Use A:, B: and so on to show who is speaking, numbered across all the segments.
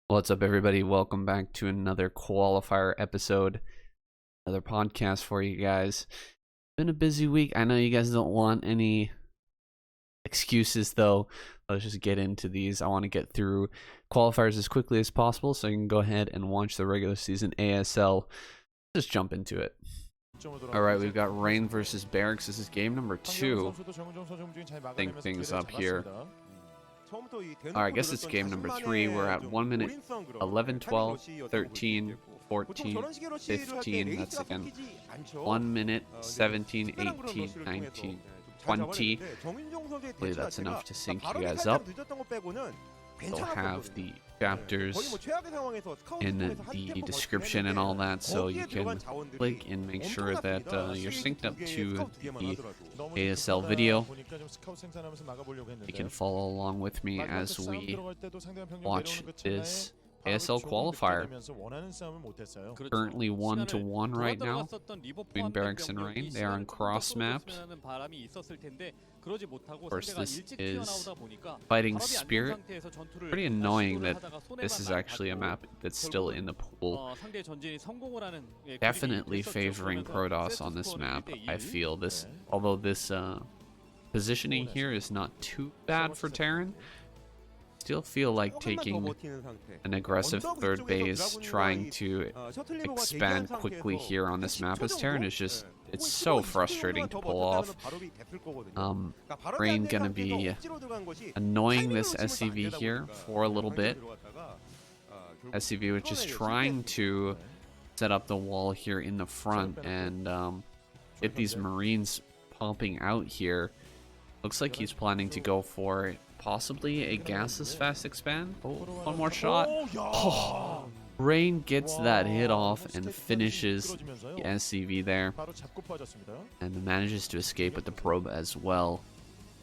A: What's up, everybody? Welcome back to another qualifier episode, another podcast for you guys. Been a busy week. I know you guys don't want any excuses, though. Let's just get into these. I want to get through qualifiers as quickly as possible so you can go ahead and watch the regular season ASL. Just jump into it. Alright, we've got Rain versus Barracks. This is game number 2. Think things up here. Alright, I guess it's game number 3. We're at 1 minute 11, 12, 13, 14, 15. That's again 1 minute 17, 18, 19, 20. Hopefully that's enough to sync you guys up. They'll have the chapters in the description and all that, so you can click and make sure that you're synced up to the ASL video. You can follow along with me as we watch this ASL qualifier. Currently 1-1 right now between Barracks and Rain. They are on cross maps. Of course, this is Fighting Spirit. Pretty annoying that this is actually a map that's still in the pool. Definitely favoring Protoss on this map. I feel this, although this positioning here is not too bad for Terran. Still feel like taking an aggressive third base, trying to expand quickly here on this map, as Terran is just, it's so frustrating to pull off. Rain gonna be annoying this SCV here for a little bit. SCV which is trying to set up the wall here in the front and get these Marines pumping out here. Looks like he's planning to go for possibly a gasless fast expand. Oh, one more shot. Oh, Rain gets that hit off and finishes the SCV there. And manages to escape with the probe as well.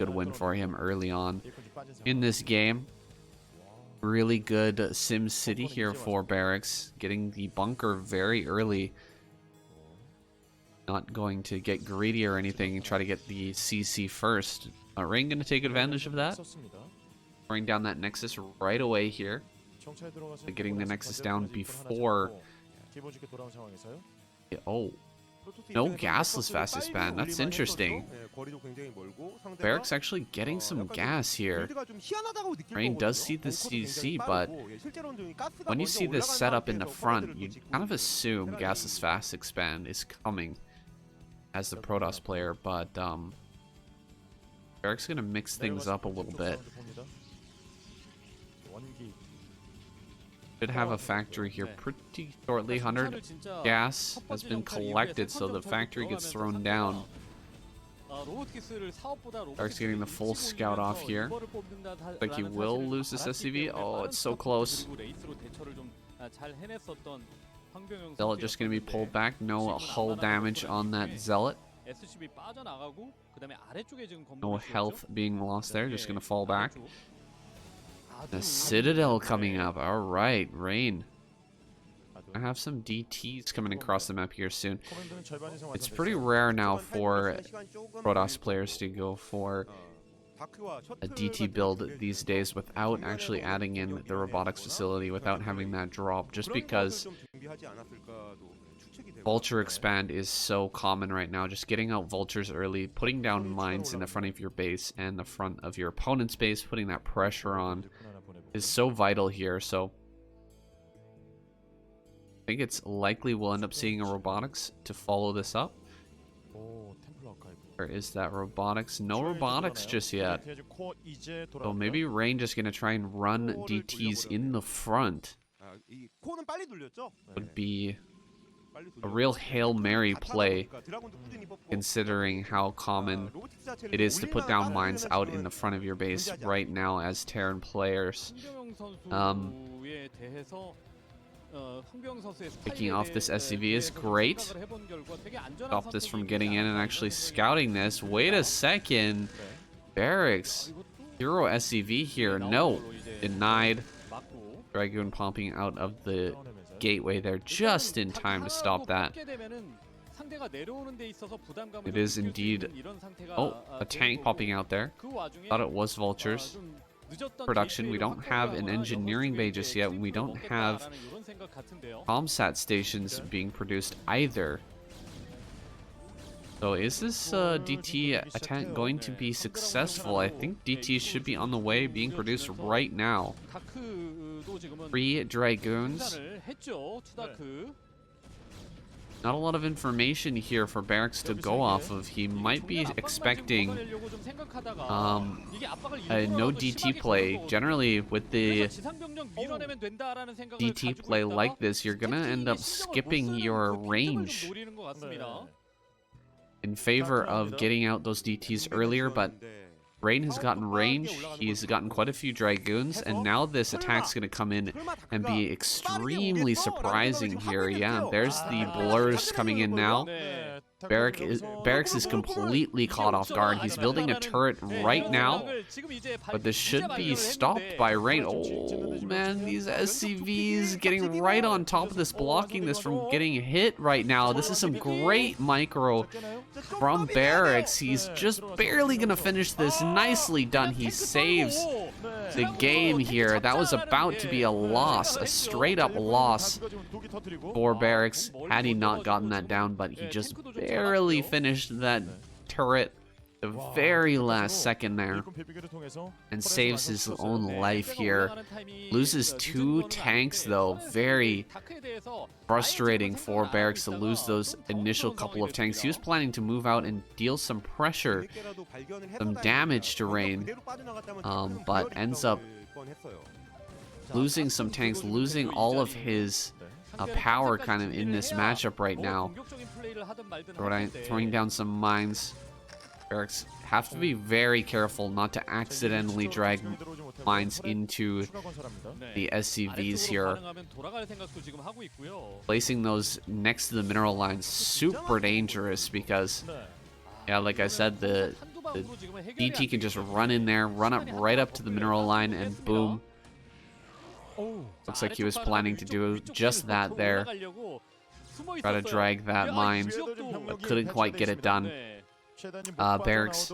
A: Good win for him early on in this game. Really good Sim City here for Barracks. Getting the bunker very early. Not going to get greedy or anything and try to get the CC first. Rain going to take advantage of that. Bring down that Nexus right away here. Getting the Nexus down before... Oh. No gasless fast expand. That's interesting. Barracks actually getting some gas here. Rain does see the CC, but when you see this setup in the front, you kind of assume gasless fast expand is coming as the Protoss player, but Barracks gonna mix things up a little bit. Should have a factory here pretty shortly. 100 gas has been collected, so the factory gets thrown down. Barracks getting the full scout off here. Looks like he will lose this SCV. Oh, it's so close. Zealot just going to be pulled back. No hull damage on that Zealot. No health being lost there. Just going to fall back. The Citadel coming up. Alright, Rain. I have some DTs coming across the map here soon. It's pretty rare now for Protoss players to go for a DT build these days without actually adding in the robotics facility, without having that drop, just because Vulture expand is so common right now. Just getting out vultures early, putting down mines in the front of your base and the front of your opponent's base, putting that pressure on is so vital here. So I think it's likely we'll end up seeing a robotics to follow this up. Where is that robotics? No robotics just yet. So maybe Rain just gonna try and run DTs in the front. Would be a real Hail Mary play, considering how common it is to put down mines out in the front of your base right now as Terran players. Picking off this SCV is great. Stop this from getting in and actually scouting this. Wait a second. Barracks. Hero SCV here. No. Denied. Dragoon pumping out of the gateway there just in time to stop that. It is indeed... Oh, a tank popping out there. Thought it was vultures. production. We don't have an engineering bay just yet. We don't have comsat stations being produced either. So is this DT attack going to be successful? I think DT should be on the way, being produced right now. 3 Dragoons. Not a lot of information here for Barracks to go off of. He might be expecting a no DT play. Generally, with the DT play like this, you're gonna end up skipping your range in favor of getting out those DTs earlier, but Rain has gotten range, he's gotten quite a few Dragoons, and now this attack's going to come in and be extremely surprising here. Yeah, there's the blurs coming in now. Barracks is completely caught off guard. He's building a turret right now, but this should be stopped by Rain. Oh man, these SCVs getting right on top of this, blocking this from getting hit right now. This is some great micro from Barracks. He's just barely gonna finish this. Nicely done. He saves the game here. That was about to be a loss, a straight up loss for Barracks had he not gotten that down, but he just barely finished that turret the very last second there and saves his own life here. Loses 2 tanks though. Very frustrating for Barracks to lose those initial couple of tanks. He was planning to move out and deal some pressure, some damage to Rain, but ends up losing some tanks, losing all of his power kind of in this matchup right now. Throwing down some mines. Barracks have to be very careful not to accidentally drag mines into the SCVs here. Placing those next to the mineral lines, super dangerous because, yeah, like I said, the DT can just run in there, run up right up to the mineral line, and boom. Looks like he was planning to do just that there. Try to drag that mine, but couldn't quite get it done. Barracks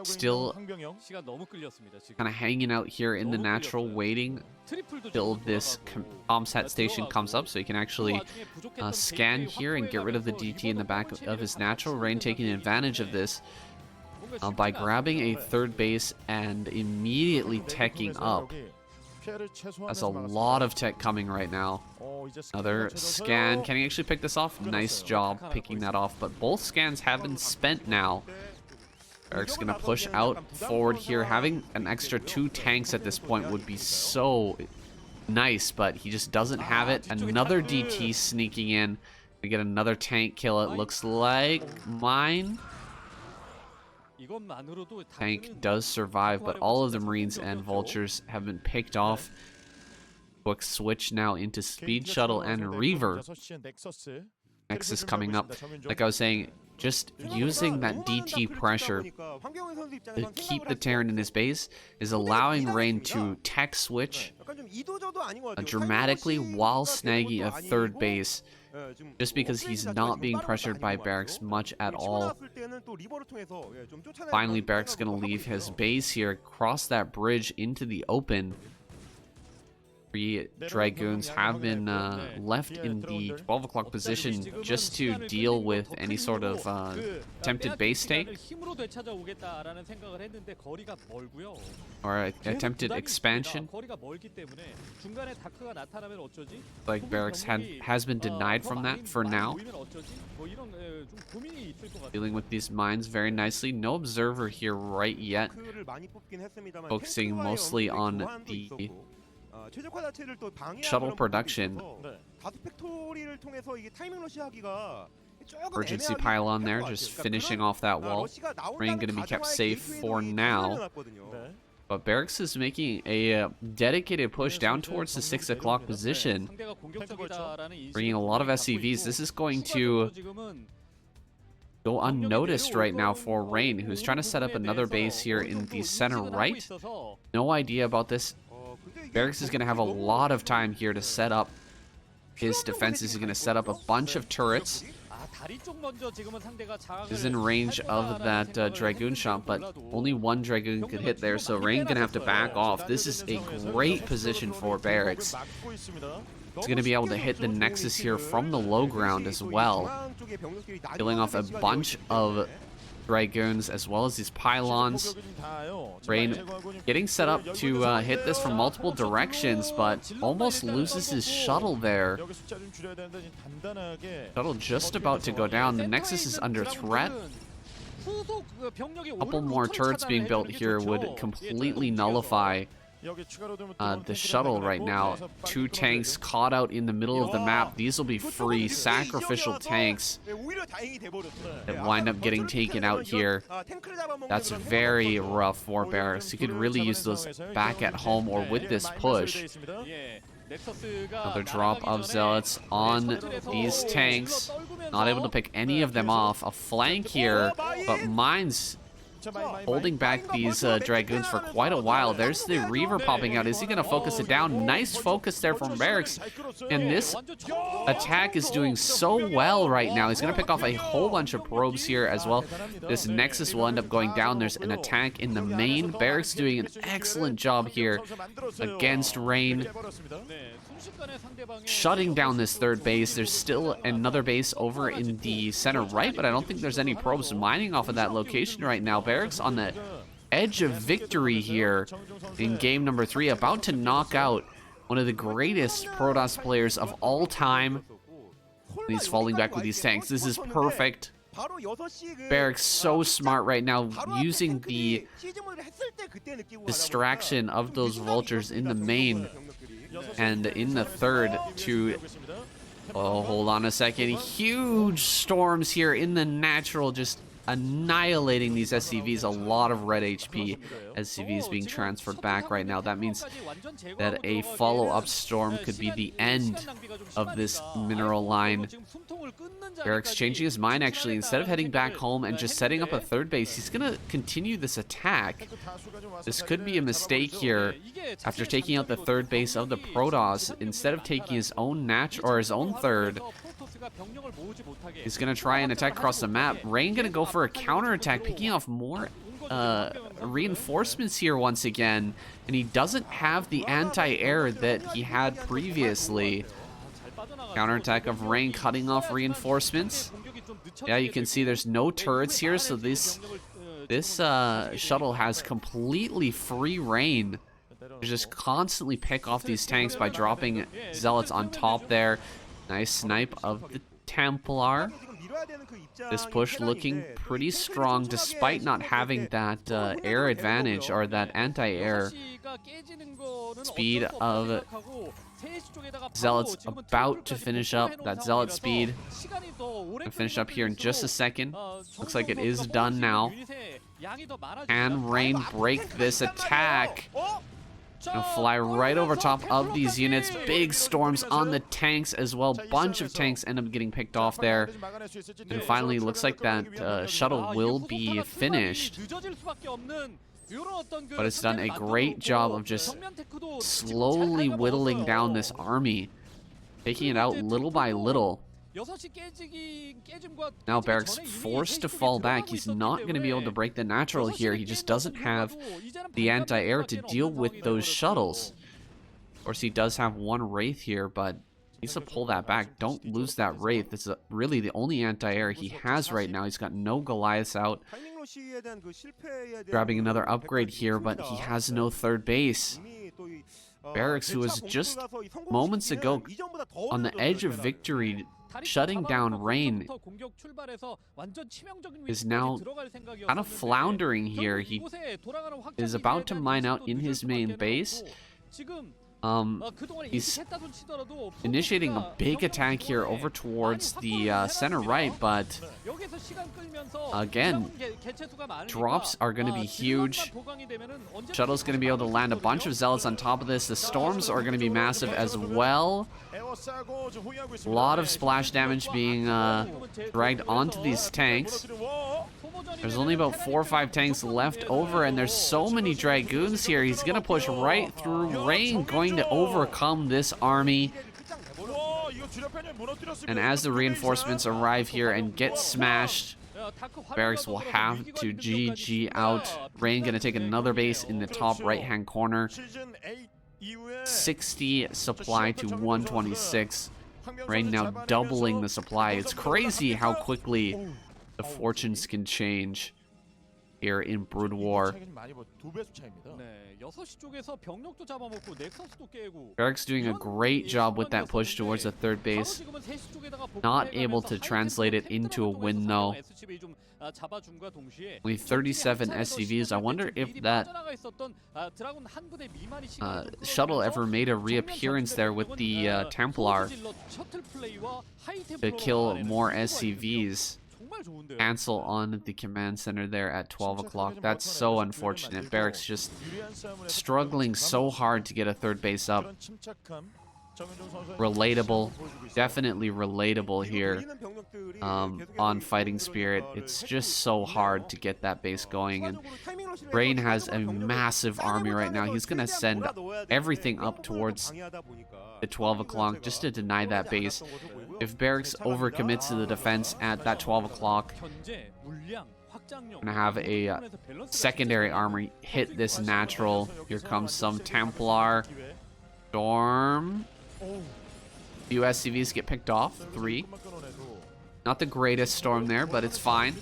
A: still kind of hanging out here in the natural, waiting till this comsat station comes up so he can actually scan here and get rid of the DT in the back of his natural. Rain taking advantage of this by grabbing a third base and immediately teching up. That's a lot of tech coming right now. Another scan. Can he actually pick this off? Nice job picking that off. But both scans have been spent now. Eric's going to push out forward here. Having an extra 2 tanks at this point would be so nice, but he just doesn't have it. Another DT sneaking in. We get another tank kill, it looks like. Mine. Tank does survive, but all of the Marines and Vultures have been picked off. Quick switch now into Speed Shuttle and Reaver. Nexus coming up. Like I was saying, just using that DT pressure to keep the Terran in his base is allowing Rain to tech switch dramatically while snagging a third base, just because he's not being pressured by Barracks much at all. Finally, Barracks going to leave his base here, cross that bridge into the open. 3 Dragoons have been left in the 12 o'clock position just to deal with any sort of attempted base take or attempted expansion. Like Barracks has been denied from that for now. Dealing with these mines very nicely. No observer here right yet. Focusing mostly on the shuttle production. Emergency pylon there, just finishing off that wall. Rain going to be kept safe for now. But Barracks is making a dedicated push down towards the 6 o'clock position, bringing a lot of SCVs. This is going to go unnoticed right now for Rain, who's trying to set up another base here in the center right. No idea about this. Barracks is going to have a lot of time here to set up his defenses. He's going to set up a bunch of turrets is in range of that Dragoon shot, but only one Dragoon could hit there, so Rain gonna have to back off. This is a great position for Barracks. He's gonna be able to hit the Nexus here from the low ground as well, killing off a bunch of Dragoons as well as these pylons. Rain getting set up to hit this from multiple directions, but almost loses his shuttle there. Shuttle just about to go down. The Nexus is under threat. A couple more turrets being built here would completely nullify the shuttle right now. Two tanks caught out in the middle of the map. These will be free sacrificial tanks that wind up getting taken out here. That's very rough for Barracks. You could really use those back at home or with this push. Another drop of Zealots on these tanks. Not able to pick any of them off. A flank here, but Mines holding back these Dragoons for quite a while. There's the Reaver popping out. Is he going to focus it down? Nice focus there from Barracks. And this attack is doing so well right now. He's going to pick off a whole bunch of probes here as well. This Nexus will end up going down. There's an attack in the main. Barracks doing an excellent job here against Rain, shutting down this third base. There's still another base over in the center right, but I don't think there's any probes mining off of that location right now. Barracks on the edge of victory here in game number 3, about to knock out one of the greatest Protoss players of all time. He's falling back with these tanks. This is perfect. Barracks so smart right now, using the distraction of those vultures in the main and in the third to... Oh, hold on a second. Huge storms here in the natural, just annihilating these SCVs. A lot of red HP SCVs being transferred back right now. That means that a follow-up storm could be the end of this mineral line. Barracks changing his mind, actually. Instead of heading back home and just setting up a third base, he's going to continue this attack. This could be a mistake here. After taking out the third base of the Protoss, instead of taking his own his own third, he's going to try and attack across the map. Rain going to go for a counterattack, picking off more reinforcements here once again. And he doesn't have the anti-air that he had previously. Counterattack of Rain cutting off reinforcements. Yeah, you can see there's no turrets here, so this shuttle has completely free reign to just constantly pick off these tanks by dropping Zealots on top there. Nice snipe of the Templar. This push looking pretty strong despite not having that air advantage or that anti-air. Speed of Zealots about to finish up. That Zealot speed. I'll finish up here in just a second. Looks like it is done now. Can Rain break this attack? Gonna fly right over top of these units. Big storms on the tanks as well. Bunch of tanks end up getting picked off there. And finally, looks like that shuttle will be finished. But it's done a great job of just slowly whittling down this army, taking it out little by little. Now Barracks forced to fall back. He's not going to be able to break the natural here. He just doesn't have the anti-air to deal with those shuttles. Of course, he does have one Wraith here, but he needs to pull that back. Don't lose that Wraith. It's really the only anti-air he has right now. He's got no Goliaths out. Grabbing another upgrade here, but he has no third base. Barracks, who was just moments ago on the edge of victory, shutting down Rain, is now kind of floundering here. He is about to mine out in his main base. He's initiating a big attack here over towards the center right, but again, drops are going to be huge. Shuttle's going to be able to land a bunch of Zealots on top of this. The storms are going to be massive as well. A lot of splash damage being dragged onto these tanks. There's only about 4 or 5 tanks left over, and there's so many Dragoons here. He's going to push right through Rain, going to overcome this army. And as the reinforcements arrive here and get smashed, Barracks will have to GG out. Rain gonna take another base in the top right-hand corner. 60 supply to 126. Rain now doubling the supply. It's crazy how quickly the fortunes can change here in Brood War. Barracks doing a great job with that push towards the third base. Not able to translate it into a win though. Only 37 SCVs. I wonder if that shuttle ever made a reappearance there with the Templar to kill more SCVs. Cancel on the command center there at 12 o'clock. That's so unfortunate. Barracks just struggling so hard to get a third base up. Relatable. Definitely relatable here on Fighting Spirit. It's just so hard to get that base going. And Rain has a massive army right now. He's going to send everything up towards the 12 o'clock just to deny that base. If Barracks overcommits to the defense at that 12 o'clock, gonna have a secondary army hit this natural. Here comes some Templar. Storm. Few SCVs get picked off. 3. Not the greatest storm there, but it's fine.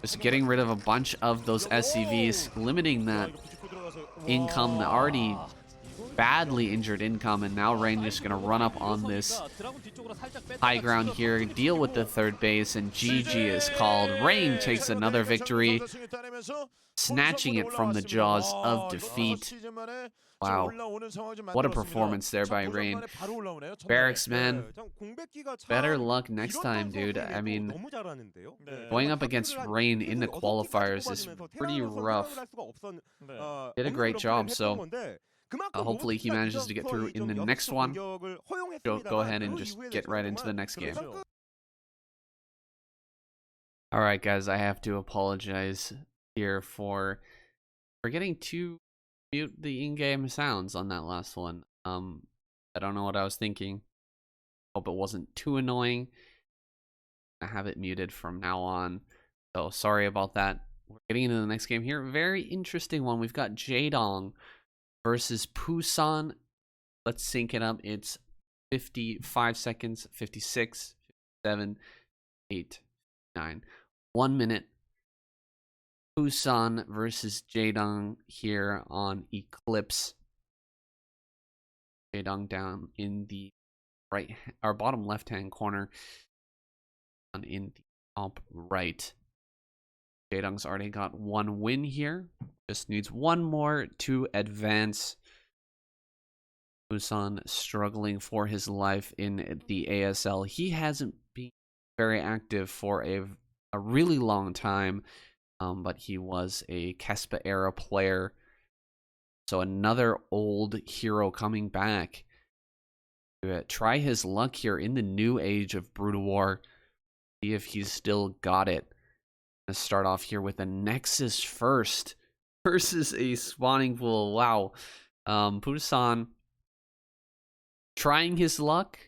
A: Just getting rid of a bunch of those SCVs, limiting that income, the already badly injured income, and now Rain just gonna run up on this high ground here, deal with the third base, and GG is called. Rain takes another victory, snatching it from the jaws of defeat. Wow, what a performance there by Rain. Barracks, man, better luck next time, dude. I mean, going up against Rain in the qualifiers is pretty rough. Did a great job, so hopefully he manages to get through in the next one. Go ahead and just get right into the next game. Alright guys, I have to apologize here for forgetting to mute the in-game sounds on that last one. I don't know what I was thinking. Hope it wasn't too annoying. I have it muted from now on. So sorry about that. We're getting into the next game here. Very interesting one. We've got Jaedong versus Pusan. Let's sync it up. It's 55 seconds, 56, 57, 8, 9. 1 minute. Pusan versus Jaedong here on Eclipse. Jaedong down in the right or bottom left hand corner, on in the top right. Jaedong's already got 1 win here. Just needs 1 more to advance. Pusan struggling for his life in the ASL. He hasn't been very active for a really long time, but he was a Kespa era player. So another old hero coming back to try his luck here in the new age of Brood War. See if he's still got it. Let's start off here with a Nexus first versus a spawning pool. Wow. Pusan trying his luck,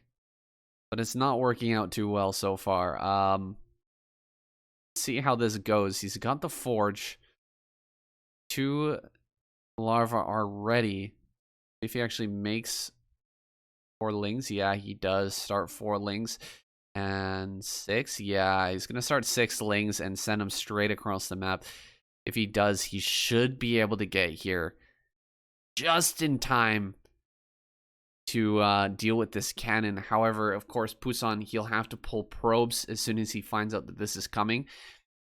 A: but it's not working out too well so far. See how this goes. He's got the forge. 2 larvae are ready. If he actually makes 4 lings, yeah, he does start 4 lings. And 6, yeah, he's gonna start 6 lings and send them straight across the map. If he does, he should be able to get here just in time to deal with this cannon. However, of course, Pusan, he'll have to pull probes as soon as he finds out that this is coming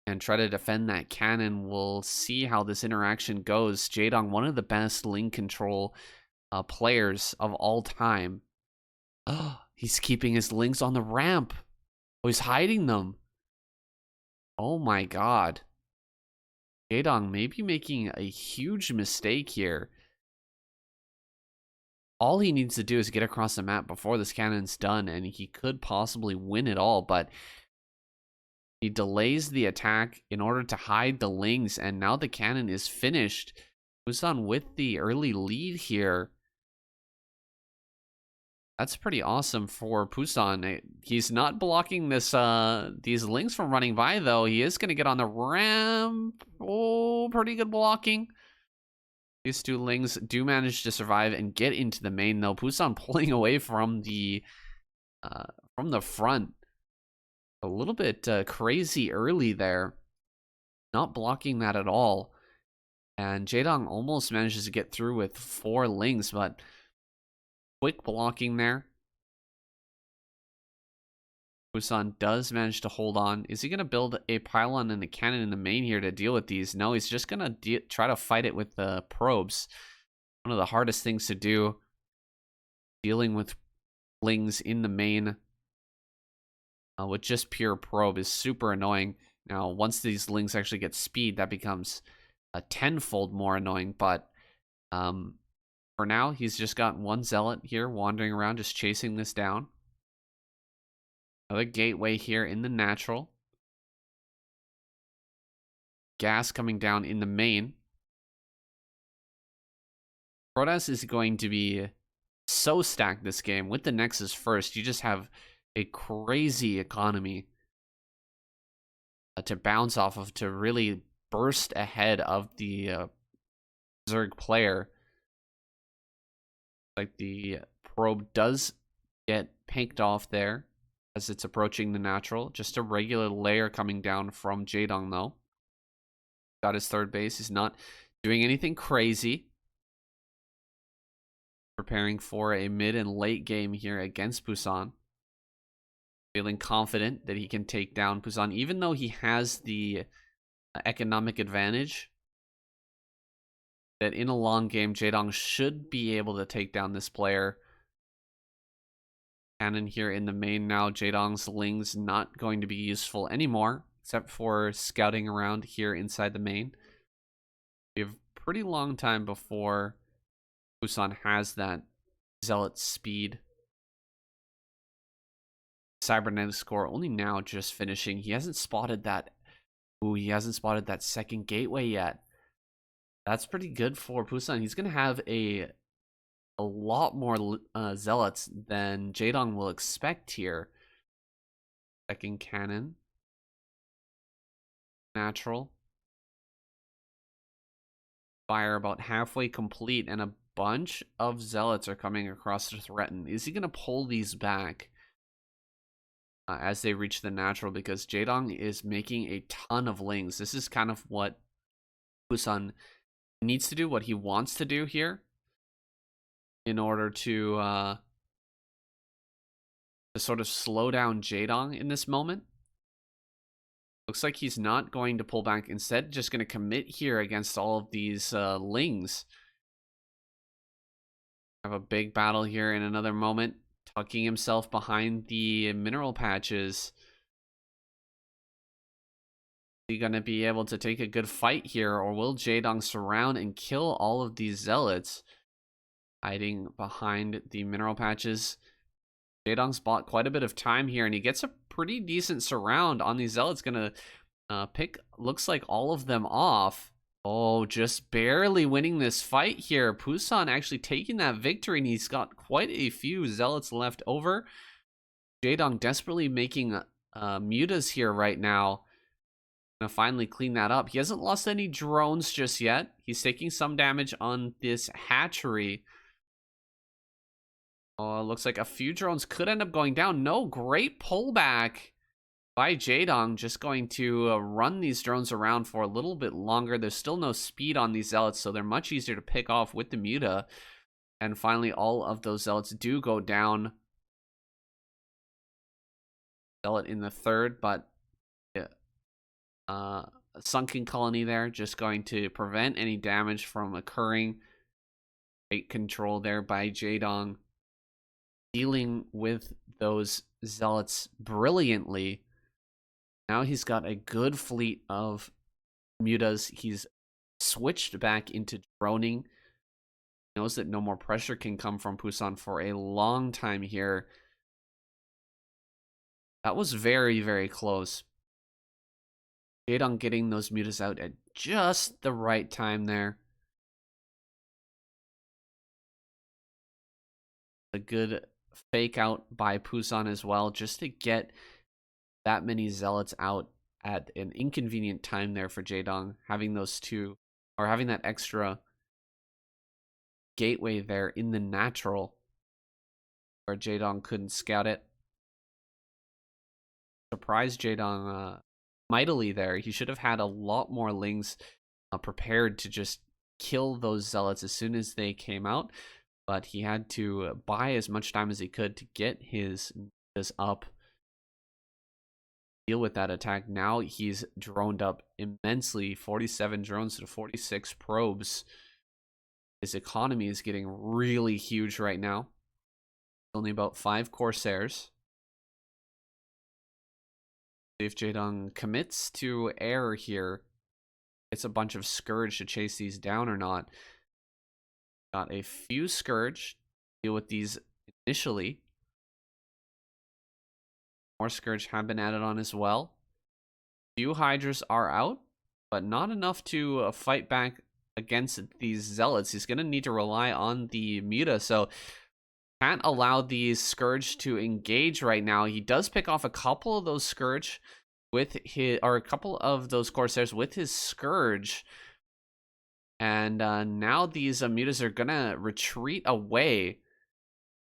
A: and try to defend that cannon. We'll see how this interaction goes. Jaedong, one of the best ling control players of all time. Oh, he's keeping his lings on the ramp. Oh, he's hiding them. Oh my god. Jaedong may be making a huge mistake here. All he needs to do is get across the map before this cannon's done, and he could possibly win it all, but he delays the attack in order to hide the lings, and now the cannon is finished. Pusan with the early lead here. That's pretty awesome for Pusan. He's not blocking this these links from running by, though. He is going to get on the ramp. Oh, pretty good blocking. These two lings do manage to survive and get into the main, though. Pusan pulling away from the front. A little bit crazy early there. Not blocking that at all. And Jaedong almost manages to get through with 4 lings, but quick blocking there. Pusan does manage to hold on. Is he going to build a pylon and a cannon in the main here to deal with these? No, he's just going to try to fight it with the probes. One of the hardest things to do. Dealing with lings in the main with just pure probe is super annoying. Now, once these lings actually get speed, that becomes a tenfold more annoying. But for now, he's just got one zealot here wandering around, just chasing this down. Another gateway here in the natural. Gas coming down in the main. Protoss is going to be so stacked this game. With the Nexus first, you just have a crazy economy to bounce off of to really burst ahead of the Zerg player. Like the probe does get pinked off there as it's approaching the natural. Just a regular layer coming down from Jaedong, though. Got his third base. He's not doing anything crazy. Preparing for a mid and late game here against Pusan. Feeling confident that he can take down Pusan, even though he has the economic advantage. That in a long game, Jaedong should be able to take down this player. Cannon here in the main now. Jaedong's lings not going to be useful anymore, except for scouting around here inside the main. We have a pretty long time before Pusan has that zealot speed. Cybernetic score only now just finishing. He hasn't spotted that. Ooh, he hasn't spotted that second gateway yet. That's pretty good for Pusan. He's going to have a lot more zealots than Jaedong will expect here. Second cannon. Natural. Fire about halfway complete, and a bunch of zealots are coming across to threaten. Is he going to pull these back as they reach the natural? Because Jaedong is making a ton of lings. This is kind of what Pusan needs to do, what he wants to do here in order to sort of slow down Jaedong in this moment. Looks like he's not going to pull back. Instead, just going to commit here against all of these lings. Have a big battle here in another moment. Tucking himself behind the mineral patches. Is he going to be able to take a good fight here, or will Jaedong surround and kill all of these zealots? Hiding behind the mineral patches. Jaedong's bought quite a bit of time here, and he gets a pretty decent surround on these zealots. Gonna pick, looks like, all of them off. Oh, just barely winning this fight here. Pusan actually taking that victory, and he's got quite a few zealots left over. Jaedong desperately making mutas here right now. Gonna finally clean that up. He hasn't lost any drones just yet. He's taking some damage on this hatchery. Oh, it looks like a few drones could end up going down. No, great pullback by Jaedong. Just going to run these drones around for a little bit longer. There's still no speed on these zealots, so they're much easier to pick off with the muta. And finally, all of those zealots do go down. Zealot in the third, but a sunken colony there, just going to prevent any damage from occurring. Great control there by Jaedong. Dealing with those zealots brilliantly. Now he's got a good fleet of mutas. He's switched back into droning. He knows that no more pressure can come from Pusan for a long time here. That was very, very close. Jaedong getting those mutas out at just the right time there. A good fake out by Pusan as well, just to get that many zealots out at an inconvenient time there for Jaedong, having those two, or having that extra gateway there in the natural where Jaedong couldn't scout it. Surprised Jaedong mightily there. He should have had a lot more lings prepared to just kill those zealots as soon as they came out, but he had to buy as much time as he could to get his up, deal with that attack. Now he's droned up immensely, 47 drones to 46 probes. His economy is getting really huge right now. Only about 5 Corsairs. See if Jaedong commits to air here. It's a bunch of Scourge to chase these down or not. Got a few Scourge. Deal with these initially. More Scourge have been added on as well. Few Hydras are out, but not enough to fight back against these Zealots. He's going to need to rely on the Muta, so can't allow these Scourge to engage right now. He does pick off a couple of those Scourge with his, or a couple of those Corsairs with his Scourge. And now these Mutas are going to retreat away.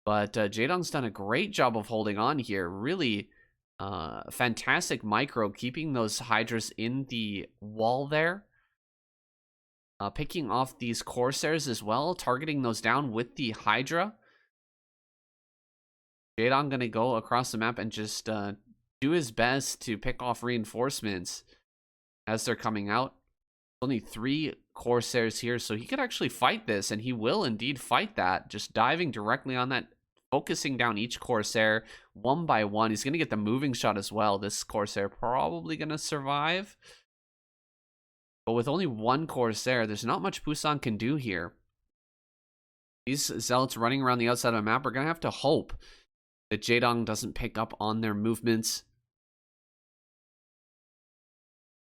A: But Jaedong's done a great job of holding on here. Really fantastic micro, keeping those Hydras in the wall there. Picking off these Corsairs as well, targeting those down with the Hydra. Jaedong going to go across the map and just do his best to pick off reinforcements as they're coming out. Only 3 Corsairs here, so he could actually fight this, and he will indeed fight that. Just diving directly on that, focusing down each Corsair one by one. He's going to get the moving shot as well. This Corsair probably going to survive. But with only 1 Corsair, there's not much Pusan can do here. These Zealots running around the outside of the map are going to have to hope that Jaedong doesn't pick up on their movements.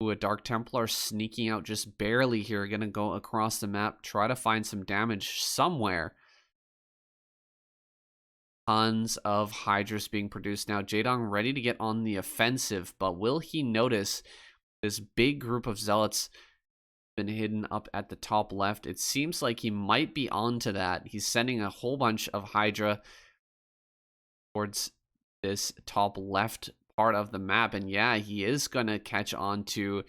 A: Ooh, a Dark Templar sneaking out just barely here. Going to go across the map, try to find some damage somewhere. Tons of Hydras being produced now. Jaedong ready to get on the offensive, but will he notice this big group of Zealots been hidden up at the top left? It seems like he might be onto that. He's sending a whole bunch of Hydra towards this top left part of the map, and yeah, he is gonna catch on to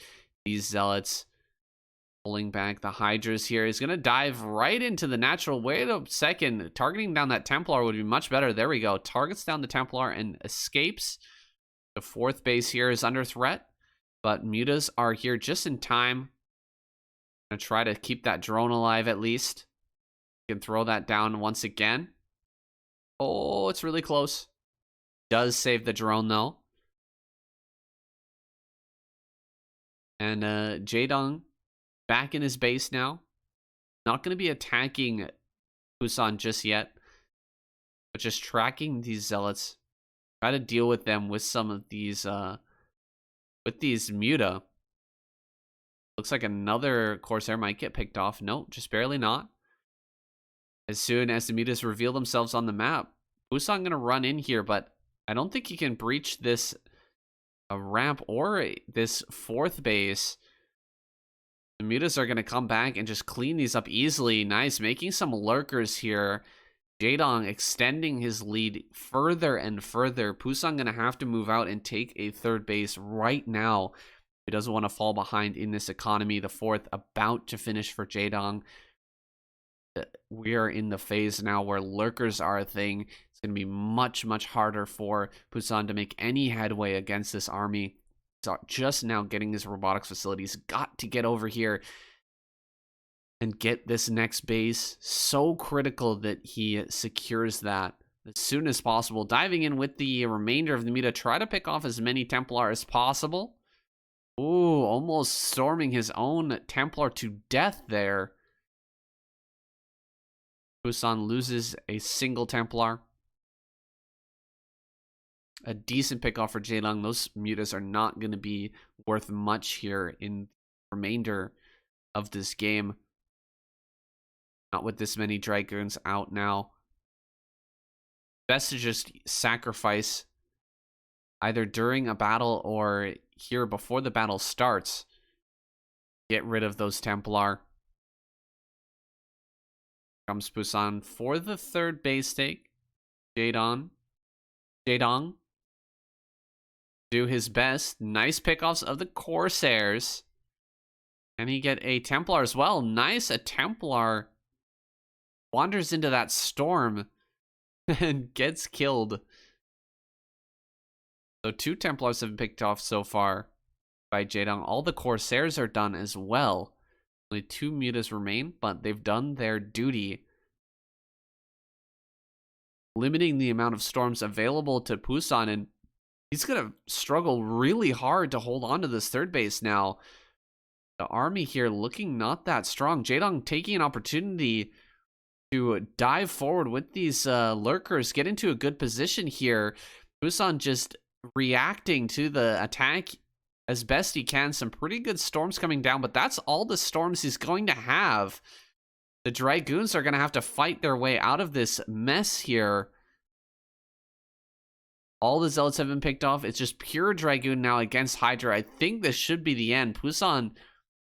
A: these Zealots. Pulling back the Hydras here. He's gonna dive right into the natural. Wait a second, targeting down that Templar would be much better. There we go. Targets down the Templar and escapes. The 4th base here is under threat, but Mutas are here just in time. Gonna try to keep that drone alive at least. Can throw that down once again. Oh, it's really close. Does save the drone though. And Jaedong back in his base now. Not going to be attacking Pusan just yet, but just tracking these Zealots. Try to deal with them with some of these Muta. Looks like another Corsair might get picked off. No, just barely not. As soon as the Mutas reveal themselves on the map, Pusan going to run in here, but I don't think he can breach this ramp or this 4th base. The Mutas are going to come back and just clean these up easily. Nice, making some lurkers here. Jaedong extending his lead further and further. Pusan going to have to move out and take a 3rd base right now. He doesn't want to fall behind in this economy. The 4th about to finish for Jaedong. We are in the phase now where lurkers are a thing. It's going to be much, much harder for Pusan to make any headway against this army. He's just now getting his robotics facilities. Got to get over here and get this next base. So critical that he secures that as soon as possible. Diving in with the remainder of the Muta. Try to pick off as many Templar as possible. Ooh, almost storming his own Templar to death there. Pusan loses a single Templar. A decent pickoff for Jaedong. Those Mutas are not going to be worth much here in the remainder of this game. Not with this many Dragoons out now. best to just sacrifice either during a battle or here before the battle starts. Get rid of those Templar. Comes Pusan for the third base take. Jaedong do his best. Nice pickoffs of the Corsairs. And he get a Templar as well. Nice. A Templar wanders into that storm and gets killed. So 2 Templars have been picked off so far by Jaedong. All the Corsairs are done as well. Only 2 mutas remain, but they've done their duty, limiting the amount of storms available to Pusan, and he's going to struggle really hard to hold on to this third base now. The army here looking not that strong. Jaedong taking an opportunity to dive forward with these lurkers, get into a good position here. Pusan just reacting to the attack as best he can. Some pretty good storms coming down, but that's all the storms he's going to have. The Dragoons are going to have to fight their way out of this mess here. All the Zealots have been picked off. It's just pure Dragoon now against Hydra. I think this should be the end. Pusan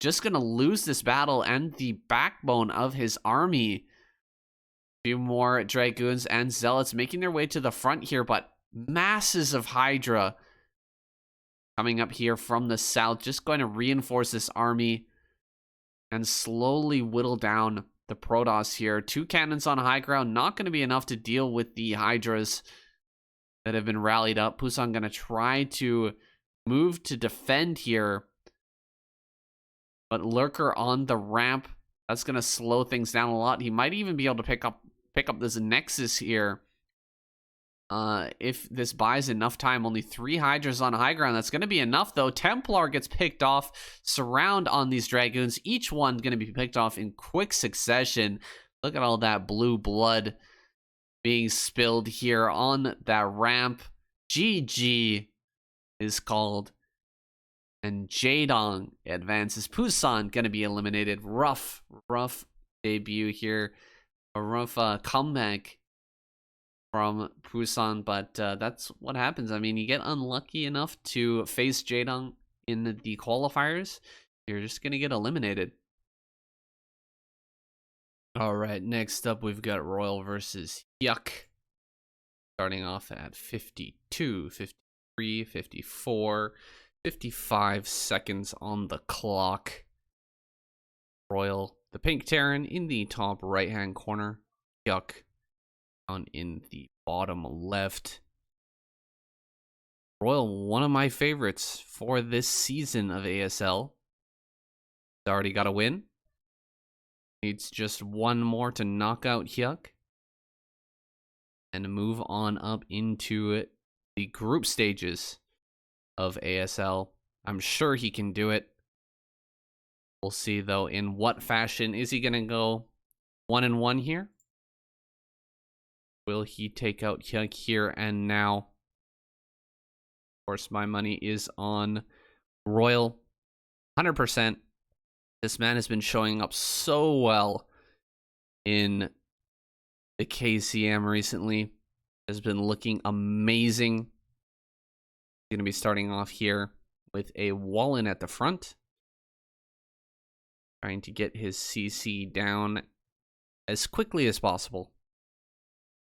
A: just going to lose this battle and the backbone of his army. A few more Dragoons and Zealots making their way to the front here, but masses of Hydra coming up here from the south, just going to reinforce this army and slowly whittle down the Protoss here. 2 cannons on high ground, not going to be enough to deal with the Hydras that have been rallied up. Pusan going to try to move to defend here, but Lurker on the ramp, that's going to slow things down a lot. He might even be able to pick up this Nexus here. If this buys enough time. Only 3 Hydras on high ground. That's going to be enough, though. Templar gets picked off. Surround on these Dragoons. Each one going to be picked off in quick succession. Look at all that blue blood being spilled here on that ramp. GG is called. And Jaedong advances. Pusan going to be eliminated. Rough debut here. A rough comeback from Pusan, but that's what happens. I mean, you get unlucky enough to face Jaedong in the qualifiers, you're just going to get eliminated. All right, next up, we've got Royal versus Hyuk. Starting off at 52, 53, 54, 55 seconds on the clock. Royal, the pink Terran in the top right-hand corner. Hyuk down in the bottom left. Royal, one of my favorites for this season of ASL. He's already got a win. Needs just one more to knock out Hyuk and move on up into the group stages of ASL. I'm sure he can do it. We'll see, though, in what fashion. Is he going to go 1-1 here? Will he take out Hyuk here and now? Of course, my money is on Royal. 100%. This man has been showing up so well in the KCM recently. Has been looking amazing. He's going to be starting off here with a Wallen at the front. Trying to get his CC down as quickly as possible.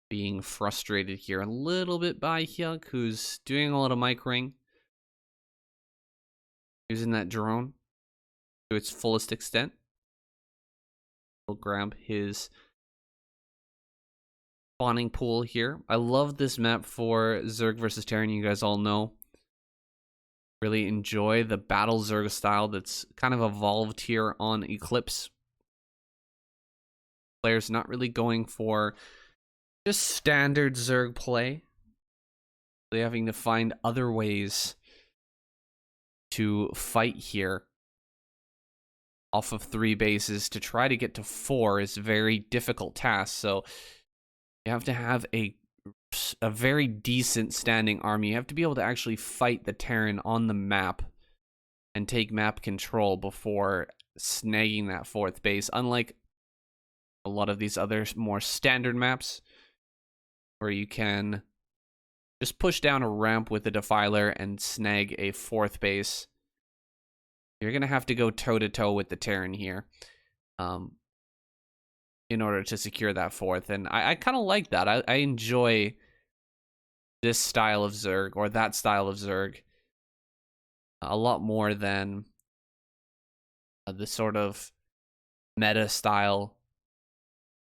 A: Being frustrated here a little bit by Hyuk, who's doing a lot of microing. Using that drone to its fullest extent. We'll grab his spawning pool here. I love this map for Zerg versus Terran, you guys all know. Really enjoy the battle Zerg style that's kind of evolved here on Eclipse. Players not really going for just standard Zerg play. They're having to find other ways to fight here. Off of 3 bases to try to get to 4 is a very difficult task. So you have to have a very decent standing army. You have to be able to actually fight the Terran on the map and take map control before snagging that 4th base. Unlike a lot of these other more standard maps, where you can just push down a ramp with the Defiler and snag a 4th base. You're going to have to go toe-to-toe with the Terran here in order to secure that 4th. And I kind of like that. I enjoy this style of Zerg, or that style of Zerg, a lot more than the sort of meta style,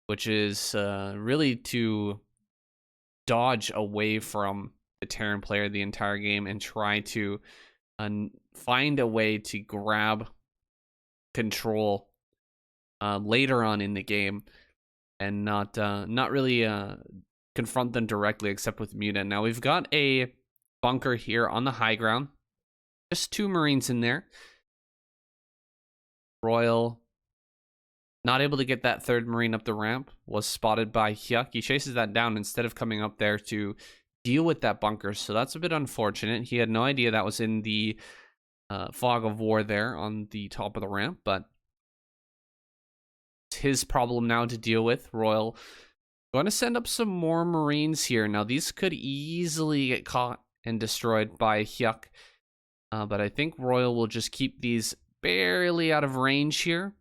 A: which is really to dodge away from the Terran player the entire game and try to find a way to grab control later on in the game and not really confront them directly, except with Muta. Now we've got a bunker here on the high ground, just 2 Marines in there. Royal not able to get that 3rd Marine up the ramp, was spotted by Hyuk. He chases that down instead of coming up there to deal with that bunker, so that's a bit unfortunate. He had no idea that was in the fog of war there on the top of the ramp, but it's his problem now to deal with. Royal going to send up some more Marines here. Now these could easily get caught and destroyed by Hyuk, but I think Royal will just keep these barely out of range here,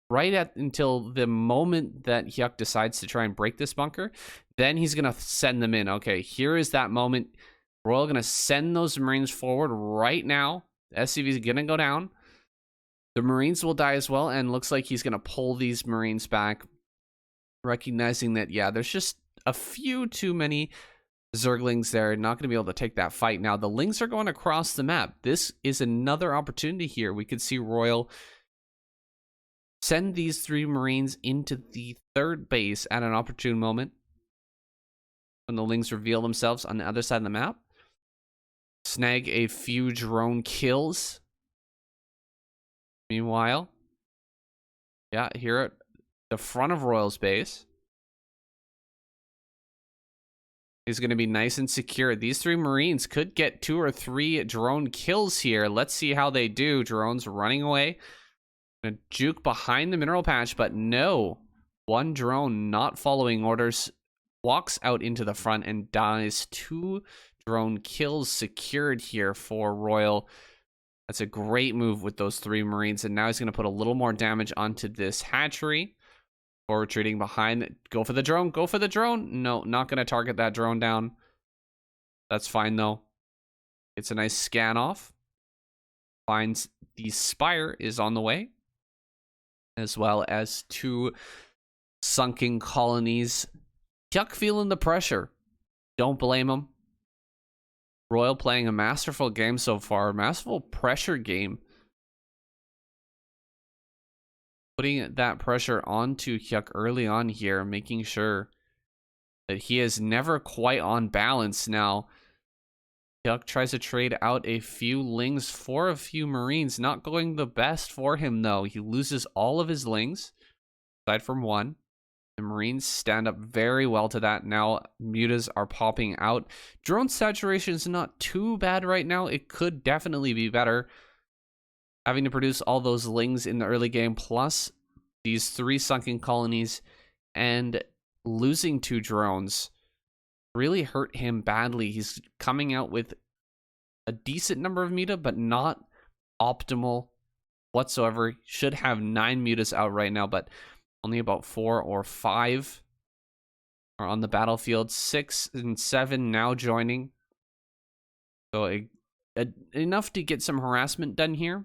A: right at until the moment that Hyuk decides to try and break this bunker. Then he's going to send them in. Okay, here is that moment. Royal going to send those Marines forward right now. The SCV is going to go down. The Marines will die as well, and looks like he's going to pull these Marines back, recognizing that, yeah, there's just a few too many Zerglings there. Not going to be able to take that fight. Now, the Lings are going across the map. This is another opportunity here. We could see Royal send these 3 Marines into the 3rd base at an opportune moment when the Lings reveal themselves on the other side of the map. Snag a few drone kills. Meanwhile, yeah, here at the front of Royal's base, is going to be nice and secure. These 3 Marines could get 2 or 3 drone kills here. Let's see how they do. Drones running away. Gonna juke behind the mineral patch, but no. 1 drone not following orders walks out into the front and dies. 2 drone kills secured here for Royal. That's a great move with those 3 Marines, and now he's going to put a little more damage onto this hatchery. Or retreating behind. Go for the drone. Go for the drone. No, not going to target that drone down. That's fine, though. It's a nice scan off. Finds the Spire is on the way, as well as 2 sunken colonies. Hyuk feeling the pressure. Don't blame him. Royal playing a masterful game so far. Masterful pressure game. Putting that pressure onto Hyuk early on here, making sure that he is never quite on balance. Now, Hyuk tries to trade out a few Lings for a few Marines. Not going the best for him, though. He loses all of his Lings, aside from 1. The Marines stand up very well to that. Now, mutas are popping out. Drone saturation is not too bad right now. It could definitely be better. Having to produce all those Lings in the early game, plus these 3 sunken colonies, and losing 2 drones really hurt him badly. He's coming out with a decent number of muta, but not optimal whatsoever. Should have 9 mutas out right now, but only about 4 or 5 are on the battlefield. 6 and 7 now joining. So enough to get some harassment done here.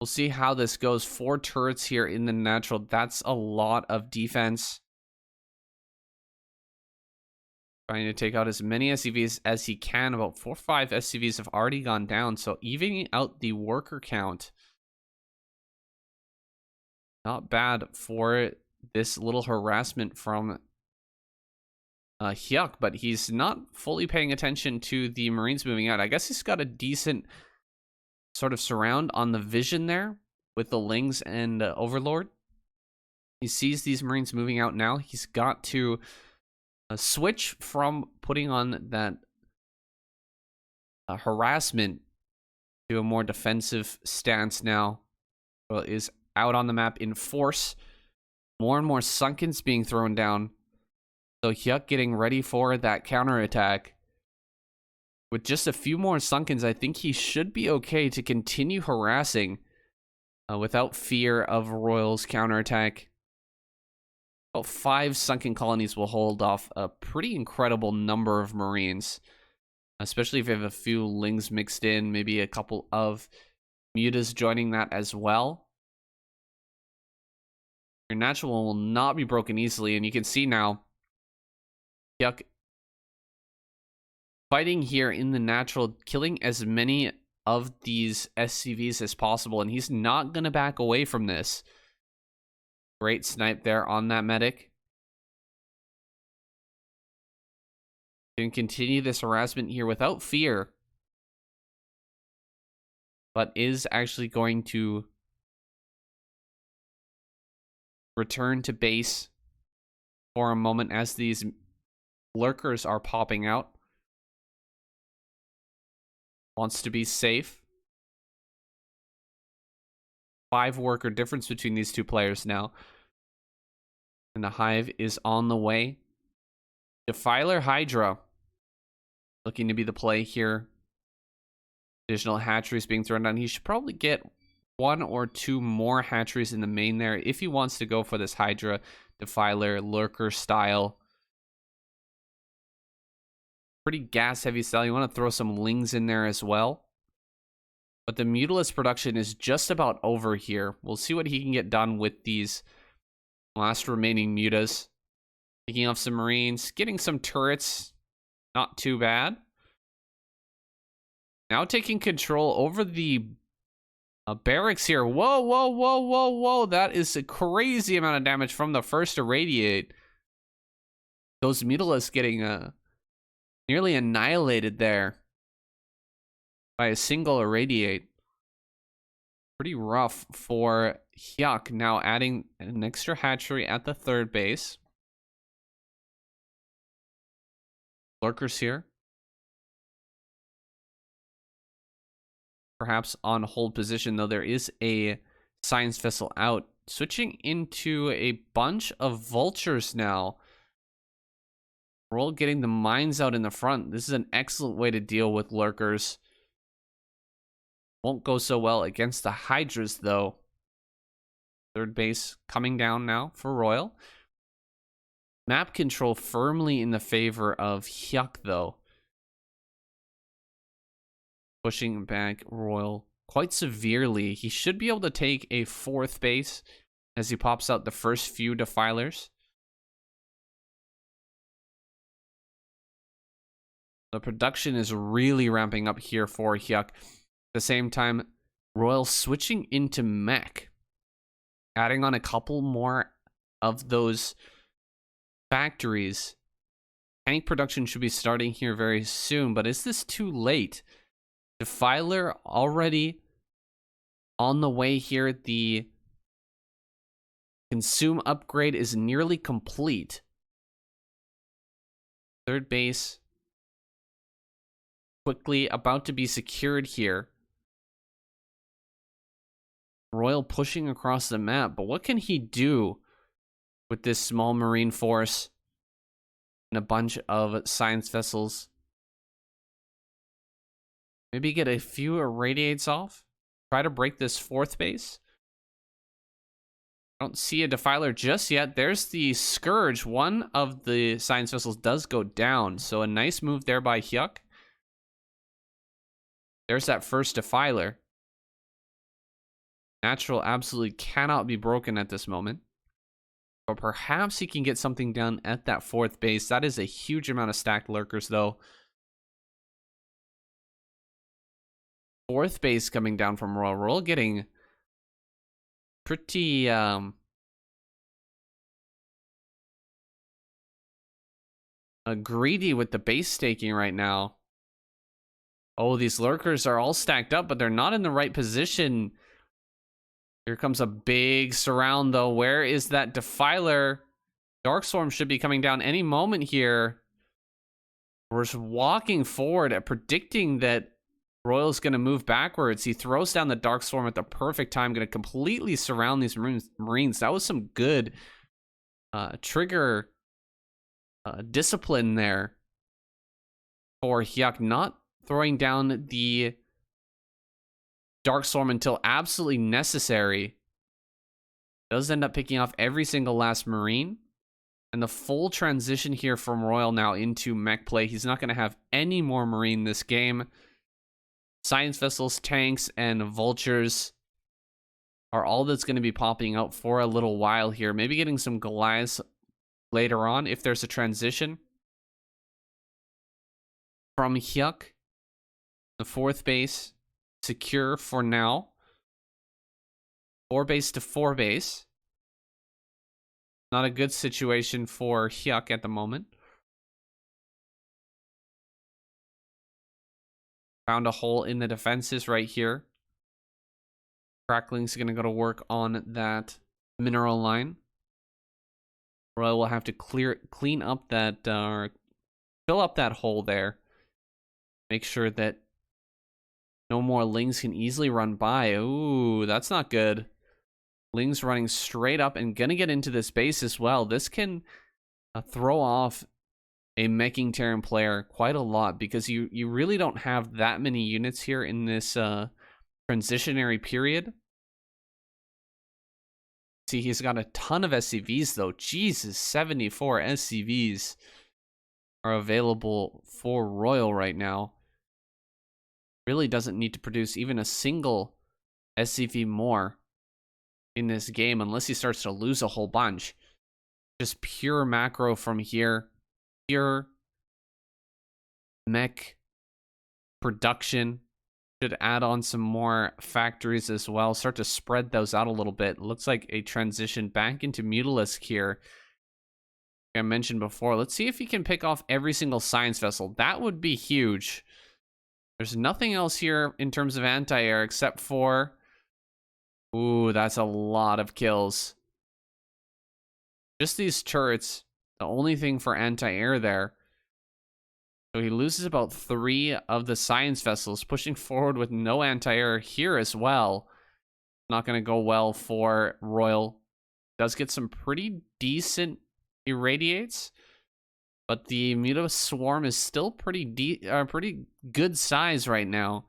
A: We'll see how this goes. 4 turrets here in the natural. That's a lot of defense. Trying to take out as many SCVs as he can. About 4 or 5 SCVs have already gone down. So evening out the worker count. Not bad for this little harassment from Hyuk. But he's not fully paying attention to the Marines moving out. I guess he's got a decent sort of surround on the vision there with the Lings and Overlord. He sees these Marines moving out now. He's got to switch from putting on that harassment to a more defensive stance now. Well, is out on the map in force. More and more Sunkens being thrown down. So Hyuk getting ready for that counterattack. With just a few more sunkens, I think he should be okay to continue harassing without fear of Royal's counterattack. About 5 sunken colonies will hold off a pretty incredible number of Marines, especially if you have a few Lings mixed in, maybe a couple of Mutas joining that as well. Your natural will not be broken easily, and you can see now Hyuk fighting here in the natural, killing as many of these SCVs as possible, and he's not going to back away from this. Great snipe there on that medic. Can continue this harassment here without fear, but is actually going to return to base for a moment as these lurkers are popping out. Wants to be safe. 5 worker difference between these two players now. And the hive is on the way. Defiler Hydra looking to be the play here. Additional hatcheries being thrown down. He should probably get 1 or 2 more hatcheries in the main there if he wants to go for this Hydra Defiler Lurker style. Pretty gas heavy style. You want to throw some Lings in there as well. But the Mutalisk production is just about over here. We'll see what he can get done with these last remaining Mutas. Picking off some Marines, getting some turrets. Not too bad. Now taking control over the barracks here. Whoa, whoa, whoa, whoa, whoa. That is a crazy amount of damage from the first Irradiate. Those Mutalisks getting nearly annihilated there by a single Irradiate. Pretty rough for Hyuk. Now adding an extra hatchery at the 3rd base. Lurkers here. Perhaps on hold position, though there is a science vessel out. Switching into a bunch of vultures now. Roll getting the mines out in the front. This is an excellent way to deal with lurkers. Won't go so well against the Hydras, though. 3rd base coming down now for Royal. Map control firmly in the favor of Hyuk, though. Pushing back Royal quite severely. He should be able to take a 4th base as he pops out the first few Defilers. The production is really ramping up here for Hyuk. At the same time, Royal switching into mech. Adding on a couple more of those factories. Tank production should be starting here very soon, but is this too late? Defiler already on the way here. The consume upgrade is nearly complete. 3rd base quickly about to be secured here. Royal pushing across the map, but what can he do with this small marine force and a bunch of science vessels? Maybe get a few irradiates off. Try to break this 4th base. I don't see a Defiler just yet. There's the Scourge. One of the science vessels does go down. So a nice move there by Hyuk. There's that first Defiler. Natural absolutely cannot be broken at this moment. But perhaps he can get something done at that 4th base. That is a huge amount of stacked lurkers, though. 4th base coming down from Royal. Royal getting pretty greedy with the base staking right now. Oh, these lurkers are all stacked up, but they're not in the right position. Here comes a big surround, though. Where is that Defiler? Darkstorm should be coming down any moment here. We're just walking forward at predicting that Royal's going to move backwards. He throws down the Darkstorm at the perfect time, going to completely surround these Marines. That was some good trigger discipline there for Hyuk, not throwing down the Dark Storm until absolutely necessary. Does end up picking off every single last Marine. And the full transition here from Royal now into mech play. He's not going to have any more Marine this game. Science Vessels, Tanks, and Vultures are all that's going to be popping out for a little while here. Maybe getting some Goliaths later on if there's a transition. From Hyuk, the 4th base, secure for now. 4 base to 4 base. Not a good situation for Hyuk at the moment. Found a hole in the defenses right here. Crackling's going to go to work on that mineral line. Royal will have to clean up that, fill up that hole there. Make sure that no more Lings can easily run by. Ooh, that's not good. Ling's running straight up and gonna get into this base as well. This can throw off a Meching Terran player quite a lot because you really don't have that many units here in this transitionary period. See, he's got a ton of SCVs though. Jesus, 74 SCVs are available for Royal right now. Really doesn't need to produce even a single SCV more in this game unless he starts to lose a whole bunch. Just pure macro from here. Pure mech production. Should add on some more factories as well. Start to spread those out a little bit. Looks like a transition back into Mutalisk here. Like I mentioned before. Let's see if he can pick off every single science vessel. That would be huge. There's nothing else here in terms of anti-air except for... Ooh, that's a lot of kills. Just these turrets, the only thing for anti-air there. So he loses about 3 of the science vessels, pushing forward with no anti-air here as well. Not going to go well for Royal. Does get some pretty decent irradiates, but the Muta Swarm is still pretty good size right now.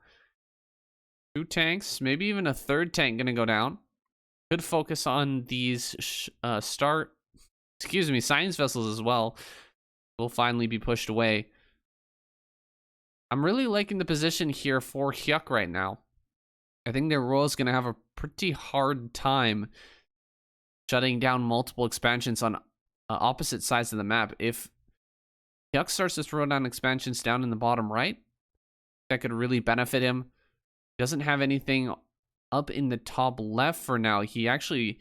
A: 2 tanks, maybe even a 3rd tank gonna go down. Could focus on these science vessels as well. Will finally be pushed away. I'm really liking the position here for Hyuk right now. I think their Royal's gonna have a pretty hard time shutting down multiple expansions on opposite sides of the map. If Hyuk starts to throw down expansions down in the bottom right, that could really benefit him. Doesn't have anything up in the top left for now. He actually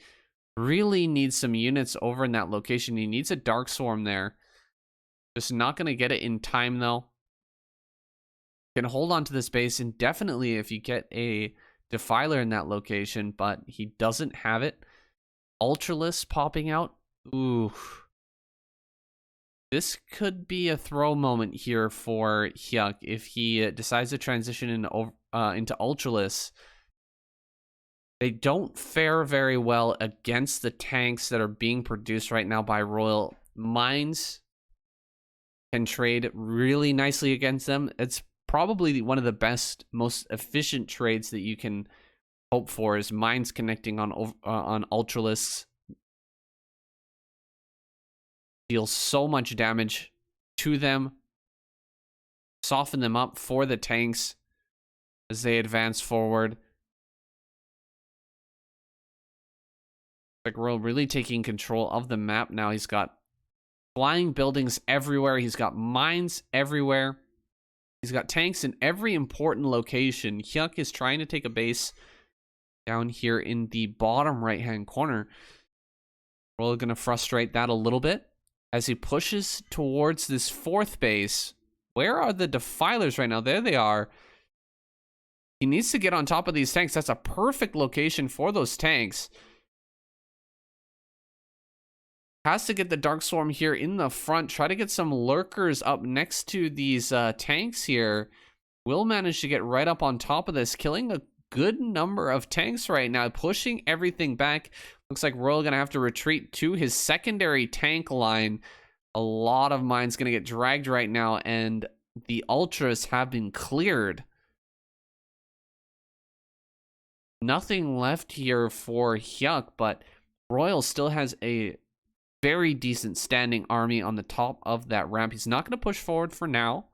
A: really needs some units over in that location. He needs a Dark Swarm there. Just not going to get it in time, though. Can hold on to this base indefinitely if you get a Defiler in that location, but he doesn't have it. Ultralisk popping out. Ooh. This could be a throw moment here for Hyuk if he decides to transition into Ultralisk. They don't fare very well against the tanks that are being produced right now by Royal. Mines can trade really nicely against them. It's probably one of the best, most efficient trades that you can hope for is mines connecting on Ultralisks. Deals so much damage to them. Soften them up for the tanks as they advance forward. Like Royal really taking control of the map now. He's got flying buildings everywhere. He's got mines everywhere. He's got tanks in every important location. Hyuk is trying to take a base down here in the bottom right-hand corner. Royal going to frustrate that a little bit as he pushes towards this 4th base. Where are the Defilers right now? There they are. He needs to get on top of these tanks. That's a perfect location for those tanks. Has to get the Dark Swarm here in the front. Try to get some lurkers up next to these tanks here. Will manage to get right up on top of this, killing a good number of tanks right now, pushing everything back. Looks like Royal gonna have to retreat to his secondary tank line. A lot of mines going to get dragged right now, and the ultras have been cleared. Nothing left here for Hyuk, but Royal still has a very decent standing army on the top of that ramp. He's not going to push forward for now.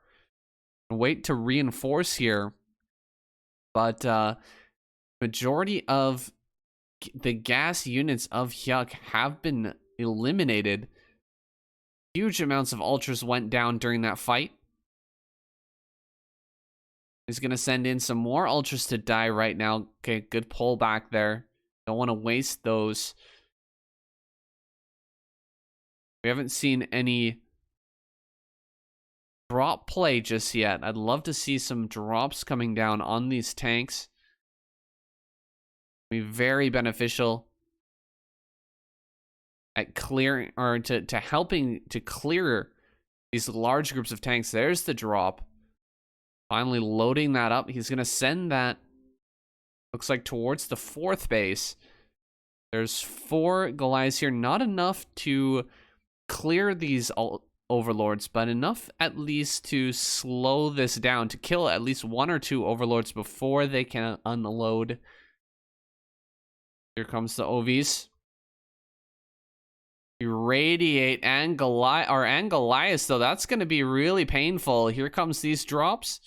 A: Wait to reinforce here. But majority of the gas units of Hyuk have been eliminated. Huge amounts of ultras went down during that fight. He's going to send in some more ultras to die right now. Okay, good pull back there. Don't want to waste those. We haven't seen any drop play just yet. I'd love to see some drops coming down on these tanks. Be very beneficial at clearing, or to helping to clear these large groups of tanks. There's the drop. Finally loading that up. He's going to send that, looks like, towards the 4th base. There's 4 Goliaths here. Not enough to clear these overlords, but enough at least to slow this down, to kill at least 1 or 2 overlords before they can unload. Here comes the OVs. Irradiate and Goliath, though. That's going to be really painful. Here comes these drops.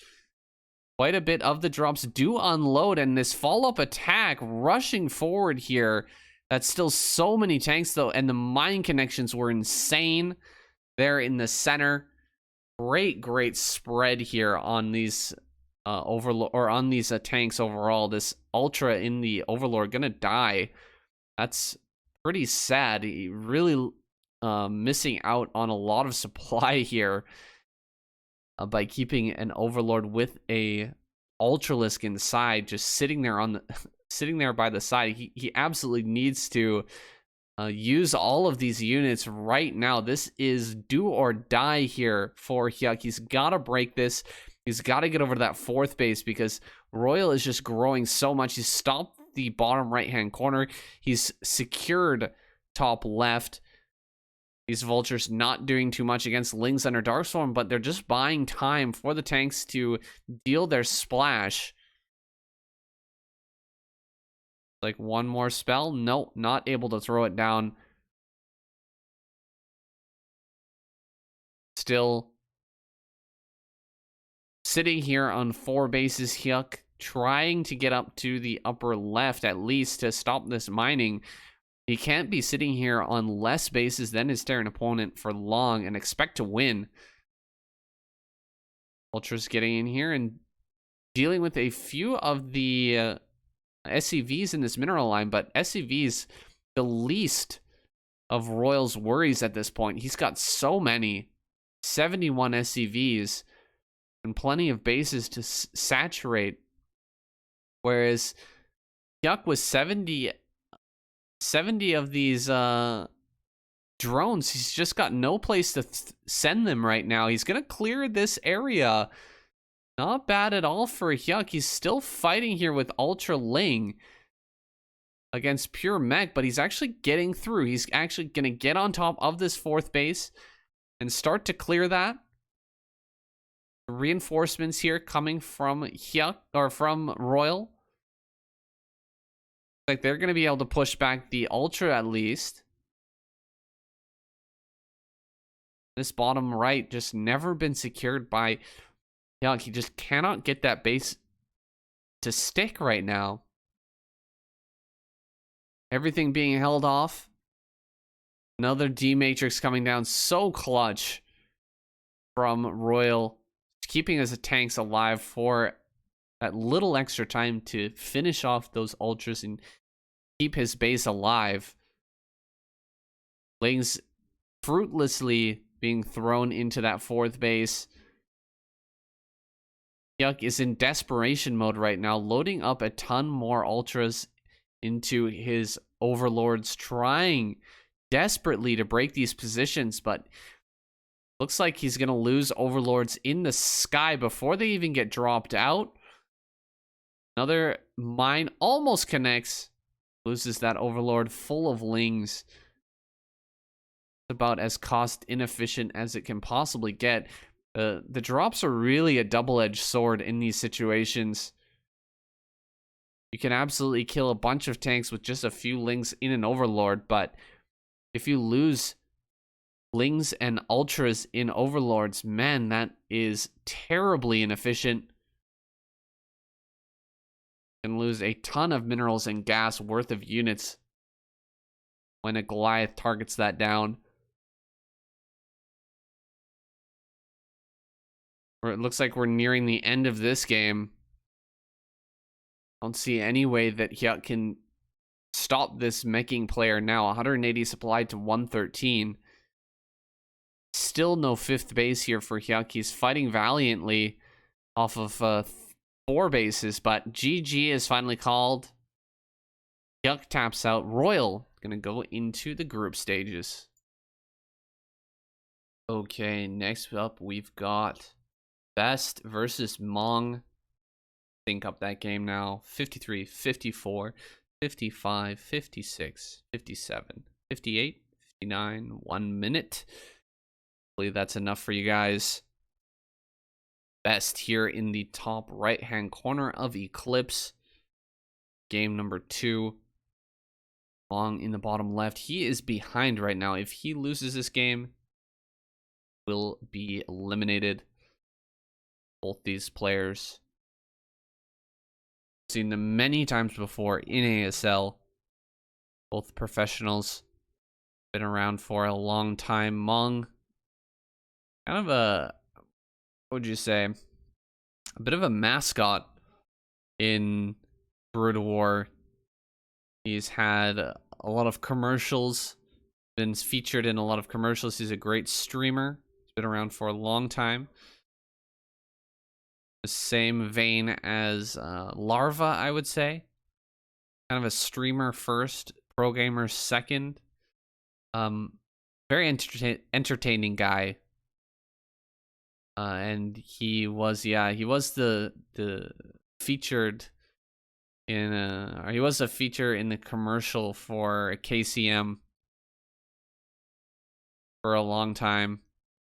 A: Quite a bit of the drops do unload, and this follow-up attack rushing forward here. That's still so many tanks, though, and the mine connections were insane there in the center. Great spread here on these on these tanks overall. This ultra in the overlord gonna die. That's pretty sad. He really missing out on a lot of supply here by keeping an overlord with a ultralisk inside, just sitting there on the sitting there by the side. He absolutely needs to use all of these units right now. This is do or die here for Hyuk. He's got to break this. He's got to get over to that 4th base because Royal is just growing so much. He's stopped the bottom right-hand corner. He's secured top left. These vultures not doing too much against Lings under Darkstorm, but they're just buying time for the tanks to deal their splash. Like one more spell. Nope, not able to throw it down. Still sitting here on 4 bases. Hyuk trying to get up to the upper left at least to stop this mining. He can't be sitting here on less bases than his Terran opponent for long and expect to win. Ultra's getting in here and dealing with a few of the SCVs in this mineral line, but SCVs the least of Royal's worries at this point. He's got so many, 71 SCVs and plenty of bases to saturate, whereas Hyuk was 70 of these drones. He's just got no place to send them right now. He's gonna clear this area. Not bad at all for Hyuk. He's still fighting here with Ultra Ling against Pure Mech, but he's actually getting through. He's actually gonna get on top of this 4th base and start to clear that. Reinforcements here coming from Hyuk, or from Royal. Like they're going to be able to push back the Ultra at least. This bottom right just never been secured by Hyuk. He just cannot get that base to stick right now. Everything being held off. Another D-Matrix coming down. So clutch from Royal. Keeping his tanks alive for that little extra time to finish off those ultras and keep his base alive. Lings fruitlessly being thrown into that 4th base. Hyuk is in desperation mode right now, loading up a ton more ultras into his overlords, trying desperately to break these positions, but looks like he's going to lose overlords in the sky before they even get dropped out. Another mine almost connects. Loses that overlord full of Lings. about as cost inefficient as it can possibly get. The drops are really a double-edged sword in these situations. You can absolutely kill a bunch of tanks with just a few lings in an overlord, but if you lose lings and ultras in overlords, man, that is terribly inefficient. You can lose a ton of minerals and gas worth of units when a Goliath targets that down. Or it looks like we're nearing the end of this game. I don't see any way that Hyuk can stop this meching player now. 180 supplied to 113. Still no 5th base here for Hyuk. He's fighting valiantly off of 4 bases, but GG is finally called. Hyuk taps out. Royal gonna go into the group stages. Okay, next up we've got Best versus Mong. Think up that game now. 53, 54, 55, 56, 57, 58, 59, 1 minute. Hopefully that's enough for you guys. Best here in the top right hand corner of Eclipse. Game number 2. Mong in the bottom left. He is behind right now. If he loses this game, will be eliminated. Both these players, seen them many times before in ASL. Both professionals, been around for a long time. Mong, kind of a, what would you say, a bit of a mascot in Brood War. He's had a lot of commercials, been featured in a lot of commercials. He's a great streamer. He's been around for a long time. The same vein as Larva, I would say. Kind of a streamer first, pro gamer second. Very entertaining guy. And he was the featured in or he was a feature in the commercial for KCM for a long time.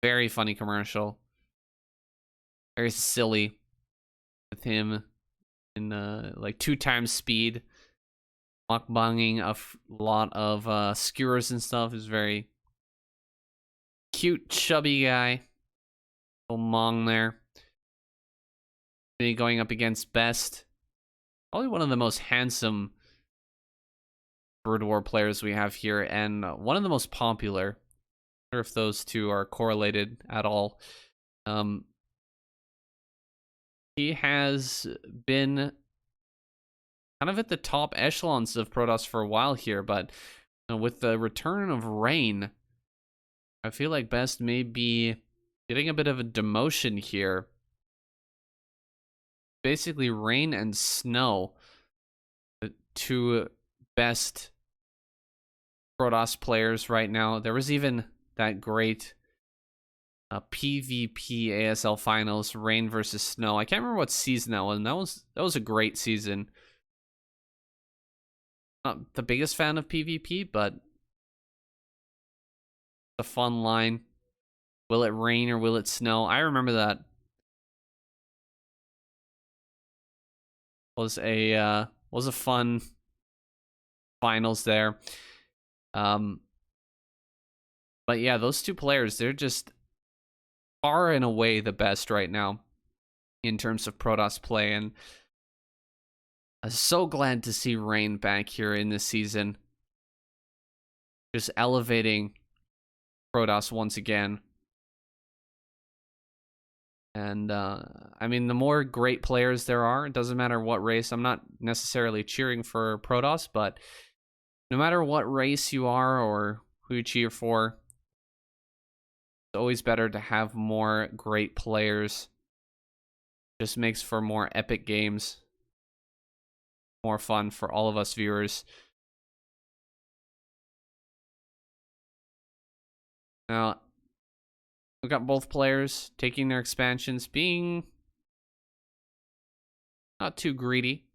A: Very funny commercial. Very silly with him in like 2 times speed, mukbanging a lot of skewers and stuff. Is very cute, chubby guy. Little Mong there. Going up against Best. Probably one of the most handsome Brood War players we have here, and one of the most popular. I wonder if those two are correlated at all. He has been kind of at the top echelons of Protoss for a while here, but with the return of Rain, I feel like Best may be getting a bit of a demotion here. Basically, Rain and Snow, the 2 best Protoss players right now. There was even that great PvP ASL finals, Rain versus Snow. I can't remember what season that was. And that was a great season. Not the biggest fan of PvP, but a fun line. Will it rain or will it snow? I remember that. Was a fun finals there. But yeah, those 2 players, they're just far and away the best right now in terms of Protoss play, and I'm so glad to see Rain back here in this season. Just elevating Protoss once again. And I mean, the more great players there are, it doesn't matter what race. I'm not necessarily cheering for Protoss, but no matter what race you are or who you cheer for, it's always better to have more great players. Just makes for more epic games. More fun for all of us viewers. Now, we've got both players taking their expansions, being not too greedy.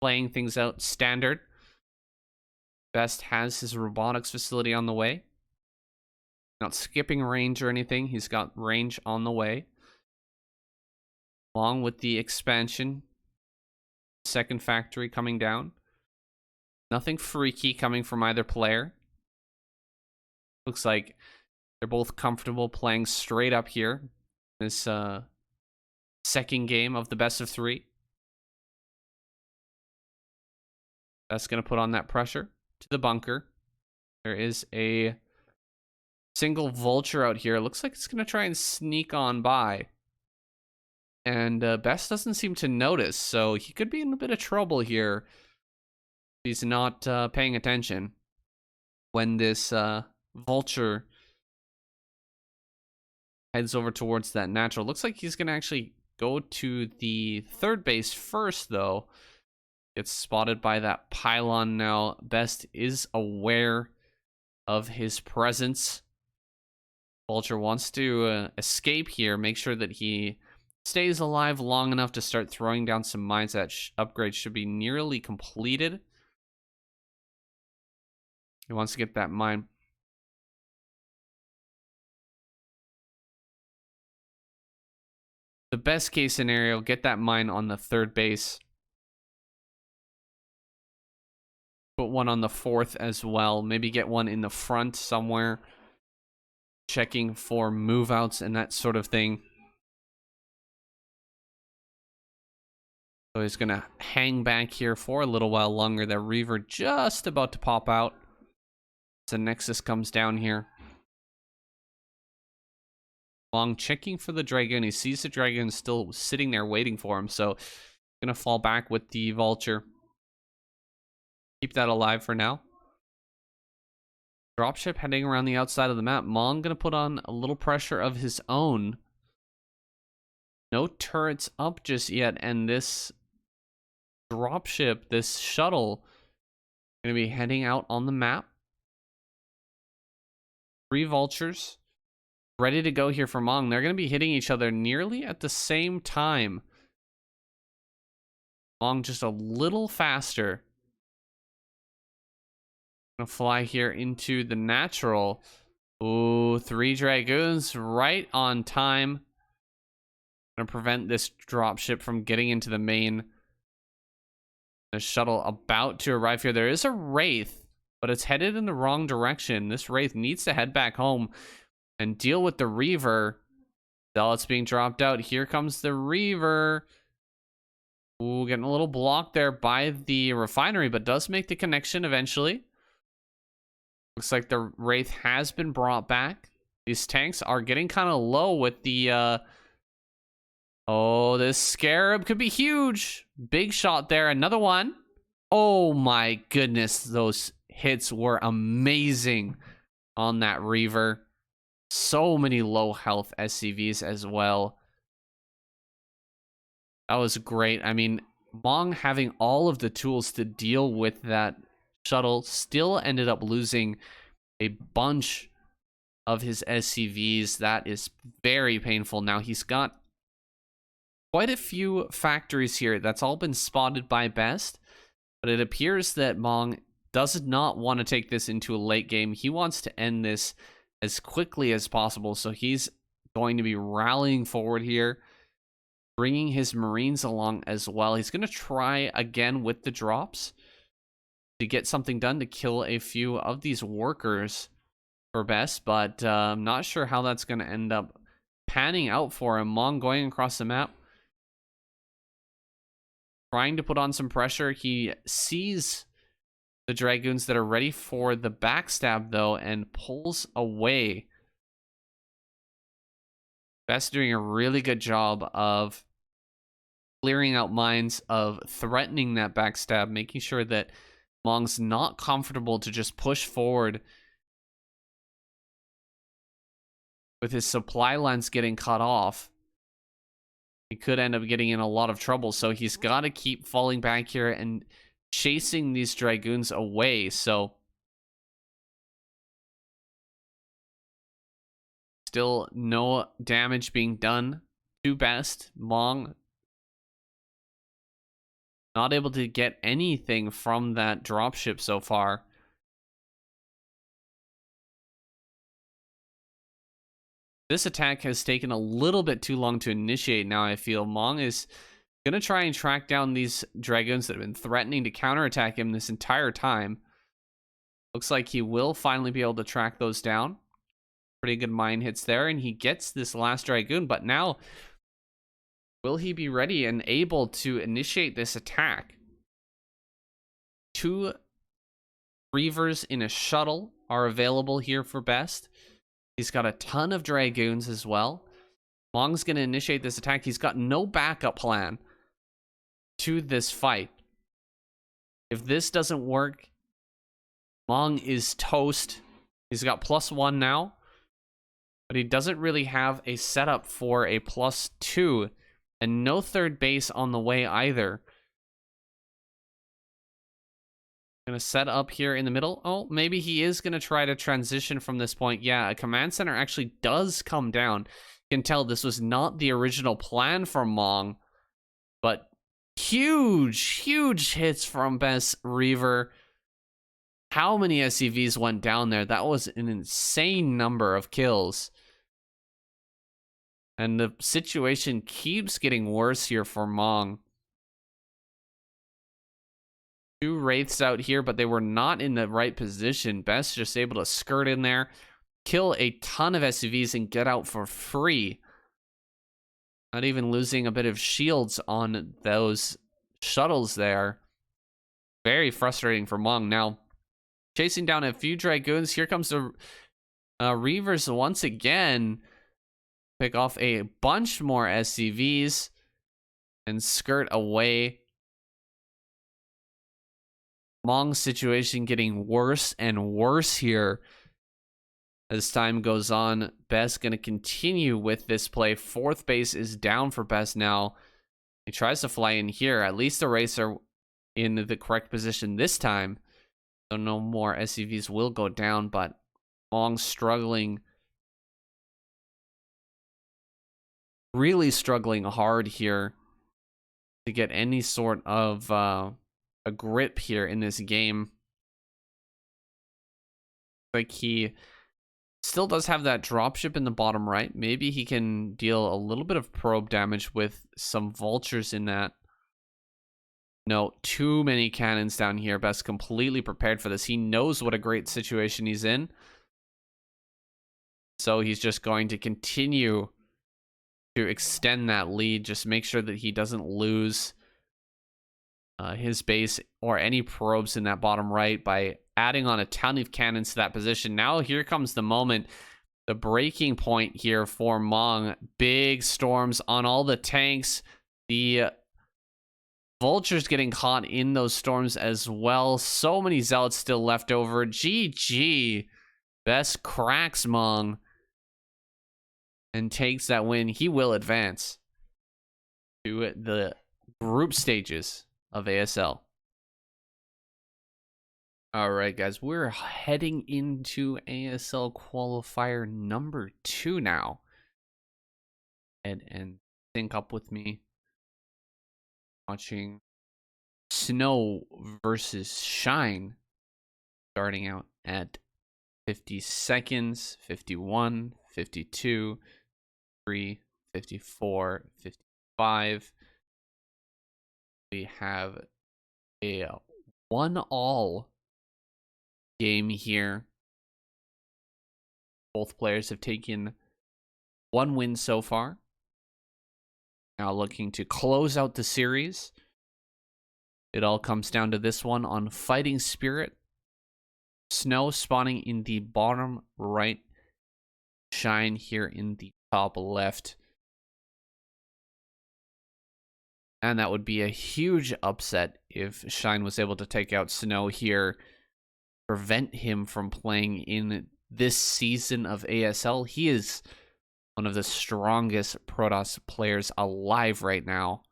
A: Playing things out standard. Best has his robotics facility on the way. Not skipping range or anything. He's got range on the way. Along with the expansion. Second factory coming down. Nothing freaky coming from either player. Looks like they're both comfortable playing straight up here. This second game of the best of 3. That's going to put on that pressure to the bunker. There is a single vulture out here. It looks like it's going to try and sneak on by. And Best doesn't seem to notice, so he could be in a bit of trouble here. He's not paying attention when this vulture heads over towards that natural. Looks like he's going to actually go to the third base first, though. Gets spotted by that pylon now. Best is aware of his presence. Vulture wants to escape here, make sure that he stays alive long enough to start throwing down some mines. That upgrade should be nearly completed. He wants to get that mine. The best case scenario, get that mine on the third base. Put one on the fourth as well. Maybe get one in the front somewhere. Checking for move outs and that sort of thing. So he's going to hang back here for a little while longer. The Reaver just about to pop out. So Nexus comes down here. Mong checking for the Dragon. He sees the Dragon still sitting there waiting for him. So going to fall back with the Vulture. Keep that alive for now. Dropship heading around the outside of the map. Mong going to put on a little pressure of his own. No turrets up just yet. And this dropship, this shuttle, going to be heading out on the map. 3 vultures ready to go here for Mong. They're going to be hitting each other nearly at the same time. Mong just a little faster. Gonna fly here into the natural. Ooh, 3 Dragoons right on time. Gonna prevent this dropship from getting into the main. The shuttle about to arrive here. There is a Wraith, but it's headed in the wrong direction. This Wraith needs to head back home and deal with the Reaver. Zealot's being dropped out. Here comes the Reaver. Ooh, getting a little blocked there by the refinery, but does make the connection eventually. Looks like the Wraith has been brought back. These tanks are getting kind of low with the... Oh, this Scarab could be huge. Big shot there. Another one. Oh my goodness. Those hits were amazing on that Reaver. So many low health SCVs as well. That was great. I mean, Mong having all of the tools to deal with that shuttle still ended up losing a bunch of his SCVs. That is very painful. Now he's got quite a few factories here. That's all been spotted by Best, but it appears that Mong does not want to take this into a late game. He wants to end this as quickly as possible, so he's going to be rallying forward here, bringing his Marines along as well. He's going to try again with the drops to get something done to kill a few of these workers for Best, but I'm not sure how that's going to end up panning out for him. Mong going across the map, trying to put on some pressure. He sees the Dragoons that are ready for the backstab, though, and pulls away. Best doing a really good job of clearing out mines, of threatening that backstab, making sure that Mong's not comfortable to just push forward with his supply lines getting cut off. He could end up getting in a lot of trouble, so he's got to keep falling back here and chasing these Dragoons away. So still no damage being done to Best. Mong not able to get anything from that dropship so far. This attack has taken a little bit too long to initiate now, I feel. Mong is going to try and track down these Dragoons that have been threatening to counterattack him this entire time. Looks like he will finally be able to track those down. Pretty good mine hits there, and he gets this last Dragoon, but now will he be ready and able to initiate this attack? 2 Reavers in a shuttle are available here for Best. He's got a ton of Dragoons as well. Mong's going to initiate this attack. He's got no backup plan to this fight. If this doesn't work, Mong is toast. He's got +1 now, but he doesn't really have a setup for a +2, and no third base on the way either. Gonna set up here in the middle. Oh, maybe he is gonna try to transition from this point. Yeah, a command center actually does come down. You can tell this was not the original plan for Mong, but huge hits from Best Reaver. How many SCVs went down there? That was an insane number of kills. And the situation keeps getting worse here for Mong. 2 Wraiths out here, but they were not in the right position. Best just able to skirt in there, kill a ton of SCVs, and get out for free. Not even losing a bit of shields on those shuttles there. Very frustrating for Mong. Now, chasing down a few Dragoons. Here comes the Reavers once again. Pick off a bunch more SCVs and skirt away. Mong's situation getting worse and worse here as time goes on. Best going to continue with this play. 4th base is down for Best now. He tries to fly in here. At least the Wraiths are in the correct position this time, so no more SCVs will go down, but Mong struggling. Really struggling hard here to get any sort of a grip here in this game. Like he still does have that dropship in the bottom right. Maybe he can deal a little bit of probe damage with some vultures in that. No, too many cannons down here. Best completely prepared for this. He knows what a great situation he's in. So he's just going to continue to extend that lead. Just make sure that he doesn't lose his base or any probes in that bottom right by adding on a ton of cannons to that position. Now here comes the moment, the breaking point here for Mong. Big storms on all the tanks. The vultures getting caught in those storms as well. So many zealots still left over. GG. Best cracks Mong and takes that win. He will advance to the group stages of ASL. All right, guys, we're heading into ASL qualifier number 2 now. And sync up with me. Watching Snow versus Shine, starting out at 50 seconds, 51, 52, 3, 54, 55. We have a 1-all game here. Both players have taken 1 win so far. Now looking to close out the series. It all comes down to this one on Fighting Spirit. Snow spawning in the bottom right. Shine here in the top left. And that would be a huge upset if Shine was able to take out Snow here. Prevent him from playing in this season of ASL. He is one of the strongest Protoss players alive right now.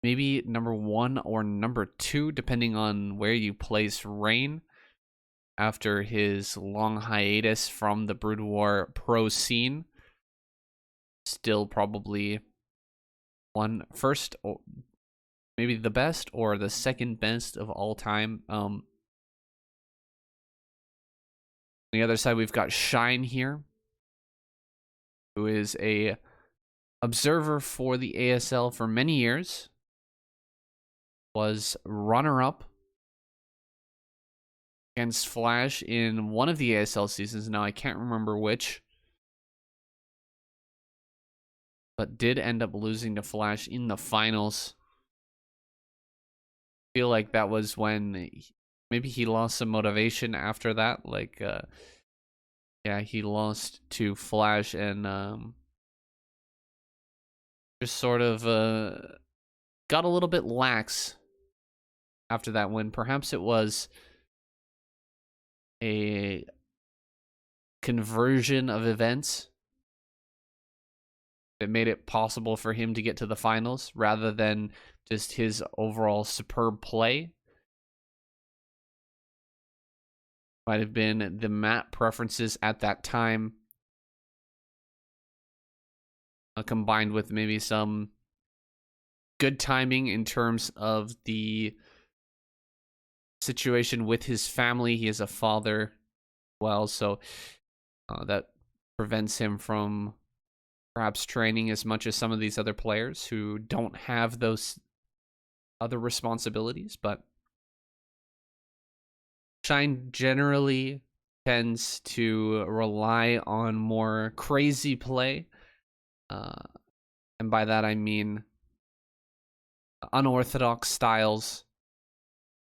A: Maybe number 1 or number 2, depending on where you place Rain after his long hiatus from the Brood War pro scene. Still probably first, or maybe the best or the second best of all time. On the other side, we've got Shine here. who is a observer for the ASL for many years, was runner-up against Flash in one of the ASL seasons. Now, I can't remember which, but did end up losing to Flash in the finals. I feel like that was when maybe he lost some motivation after that. Like, yeah, he lost to Flash and just sort of got a little bit lax after that win. Perhaps it was a conversion of events that made it possible for him to get to the finals rather than just his overall superb play. Might have been the map preferences at that time, combined with maybe some good timing in terms of the situation with his family. He is a father, well, so that prevents him from perhaps training as much as some of these other players who don't have those other responsibilities. But Shine generally tends to rely on more crazy play, and by that I mean unorthodox styles,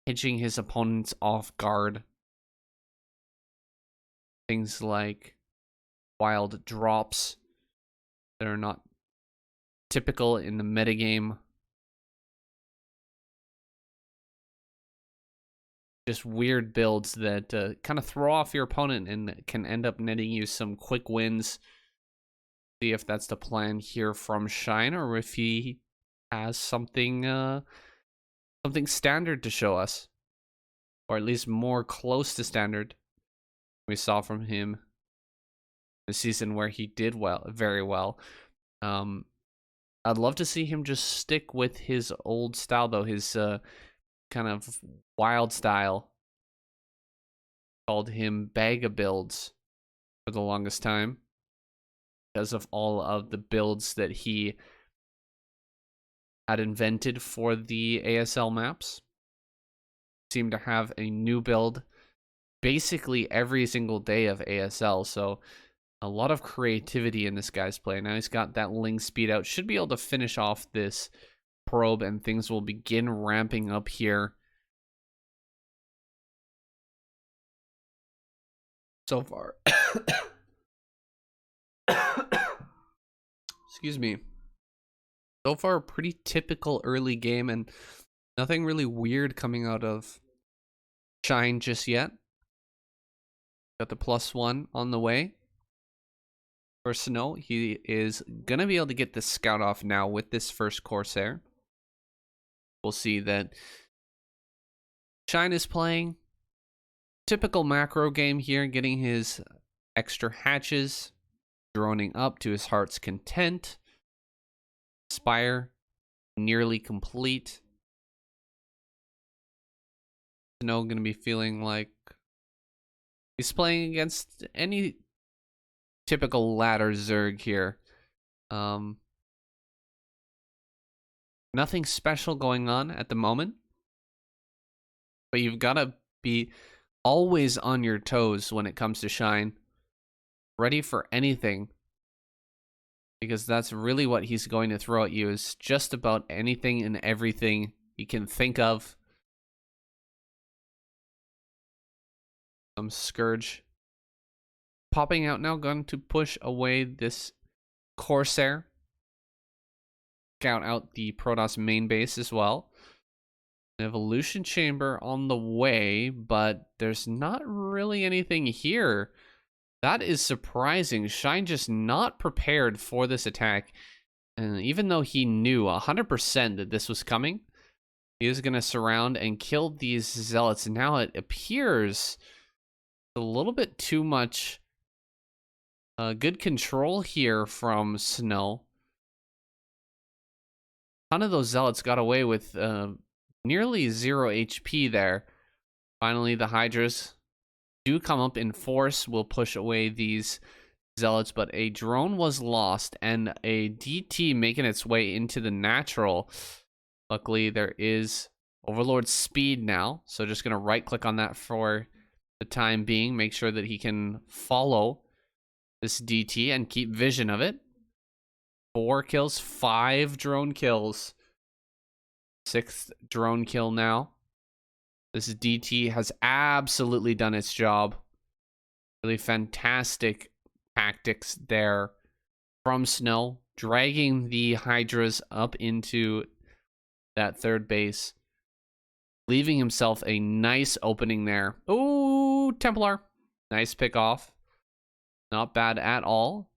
A: hitching his opponents off guard. Things like wild drops that are not typical in the metagame. Just weird builds that kind of throw off your opponent and can end up netting you some quick wins. See if that's the plan here from Shine, or if he has something something standard to show us, or at least more close to standard we saw from him the season where he did very well. I'd love to see him just stick with his old style, though, his kind of wild style. Called him Bag of Builds for the longest time because of all of the builds that he had invented for the ASL maps. Seemed to have a new build basically every single day of ASL, so a lot of creativity in this guy's play. Now he's got that Ling speed out, should be able to finish off this probe, and things will begin ramping up here. So far. Excuse me. So far, a pretty typical early game, and nothing really weird coming out of Shine just yet. Got the +1 on the way for Snow. He is going to be able to get this scout off now with this first Corsair. We'll see that Shine is playing typical macro game here, getting his extra hatches, droning up to his heart's content. Spire nearly complete. Snow going to be feeling like he's playing against any typical ladder Zerg here. Nothing special going on at the moment, but you've got to be always on your toes when it comes to Shine, ready for anything, because that's really what he's going to throw at you, is just about anything and everything you can think of. Some Scourge popping out now, going to push away this Corsair. Scout out the Protoss main base as well. An Evolution Chamber on the way, but there's not really anything here. That is surprising. Shine just not prepared for this attack. And even though he knew 100% that this was coming, he is going to surround and kill these Zealots. Now it appears a little bit too much good control here from Snow. None of those Zealots got away with nearly 0 HP there. Finally, the Hydras do come up in force. Will push away these zealots, but a drone was lost and a DT making its way into the natural. Luckily, there is Overlord speed now, so just going to right click on that for the time being. Make sure that he can follow this DT and keep vision of it. 4 kills, 5 drone kills. 6th drone kill now. This DT has absolutely done its job. Really fantastic tactics there from Snow, dragging the Hydras up into that third base, leaving himself a nice opening there. Ooh, Templar. Nice pick off. Not bad at all.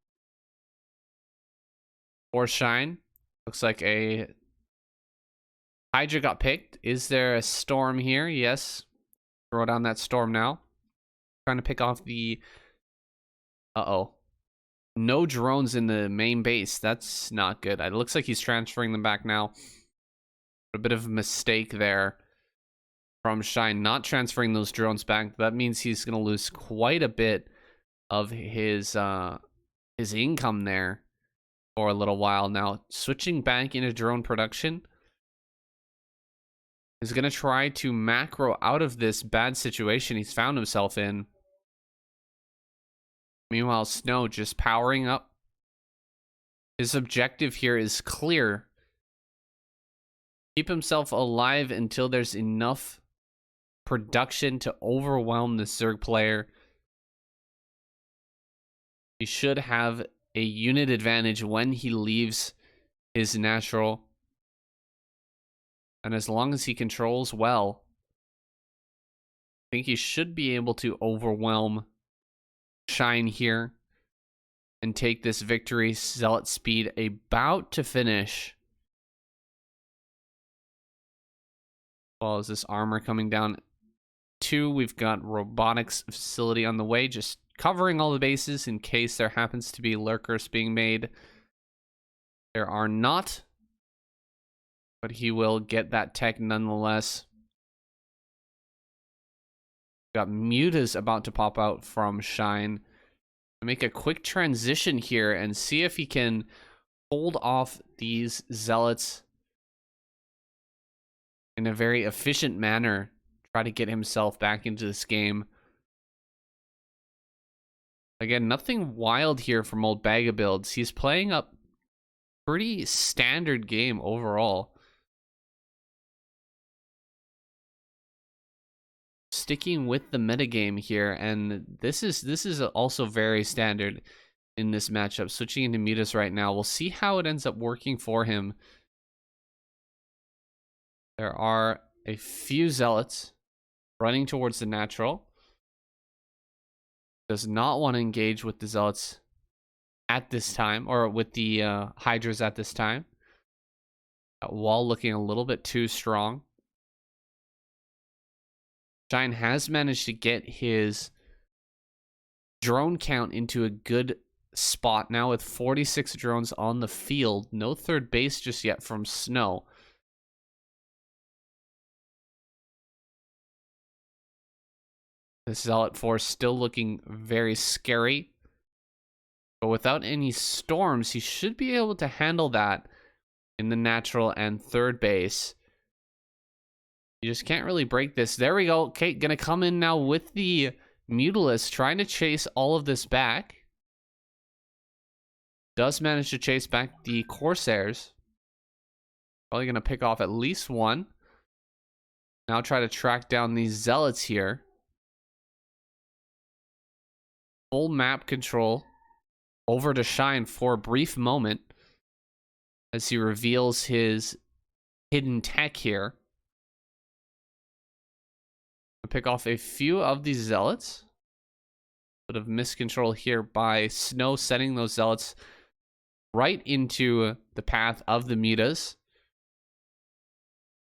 A: For Shine. Looks like a Hydra got picked. Is there a storm here? Yes. Throw down that storm now. Trying to pick off the... Uh-oh. No drones in the main base. That's not good. It looks like he's transferring them back now. A bit of a mistake there from Shine, not transferring those drones back. That means he's going to lose quite a bit of his income there for a little while. Now, switching back into drone production is going to try to macro out of this bad situation he's found himself in. Meanwhile, Snow just powering up. His objective here is clear. Keep himself alive until there's enough production to overwhelm the Zerg player. He should have a unit advantage when he leaves his natural. And as long as he controls well, I think he should be able to overwhelm Shine here and take this victory. Zealot speed about to finish. Well, is this armor coming down? 2, we've got robotics facility on the way, just covering all the bases in case there happens to be lurkers being made. There are not, but he will get that tech nonetheless. Got mutas about to pop out from Shine. Make a quick transition here and see if he can hold off these zealots in a very efficient manner. Try to get himself back into this game. Again, nothing wild here from old Bag of Builds. He's playing up pretty standard game overall. Sticking with the metagame here, and this is also very standard in this matchup. Switching into mutas right now. We'll see how it ends up working for him. There are a few zealots running towards the natural. Does not want to engage with the zealots at this time, or with the Hydras at this time. That wall looking a little bit too strong. Shine has managed to get his drone count into a good spot now with 46 drones on the field. No third base just yet from Snow. The Zealot force still looking very scary. But without any storms, he should be able to handle that in the natural and third base. You just can't really break this. There we go. Okay, gonna come in now with the Mutalisk, trying to chase all of this back. Does manage to chase back the Corsairs. Probably gonna pick off at least one. Now try to track down these Zealots here. Full map control over to Shine for a brief moment as he reveals his hidden tech here. Pick off a few of these Zealots. Bit of miscontrol here by Snow, setting those Zealots right into the path of the mutas,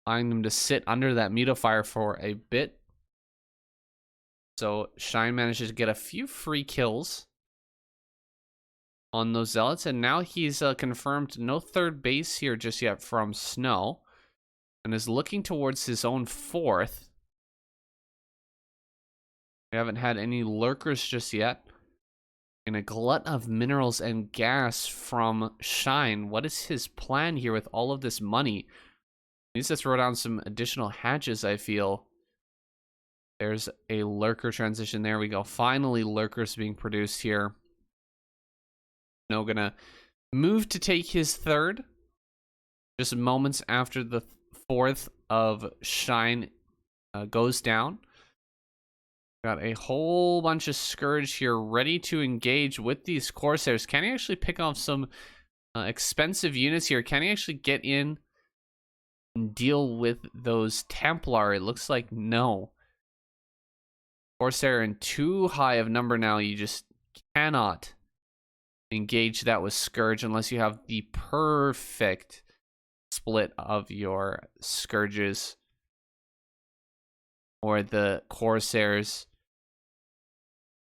A: allowing them to sit under that muta fire for a bit. So Shine manages to get a few free kills on those Zealots, and now he's confirmed no third base here just yet from Snow, and is looking towards his own fourth. We haven't had any lurkers just yet. And a glut of minerals and gas from Shine. What is his plan here with all of this money? He needs to throw down some additional hatches, I feel. There's a lurker transition. There we go. Finally, lurkers being produced here. Snow gonna move to take his third. Just moments after the fourth of Shine goes down. Got a whole bunch of Scourge here ready to engage with these Corsairs. Can he actually pick off some expensive units here? Can he actually get in and deal with those Templar? It looks like no. Corsair in too high of number now. You just cannot engage that with Scourge unless you have the perfect split of your Scourges or the Corsairs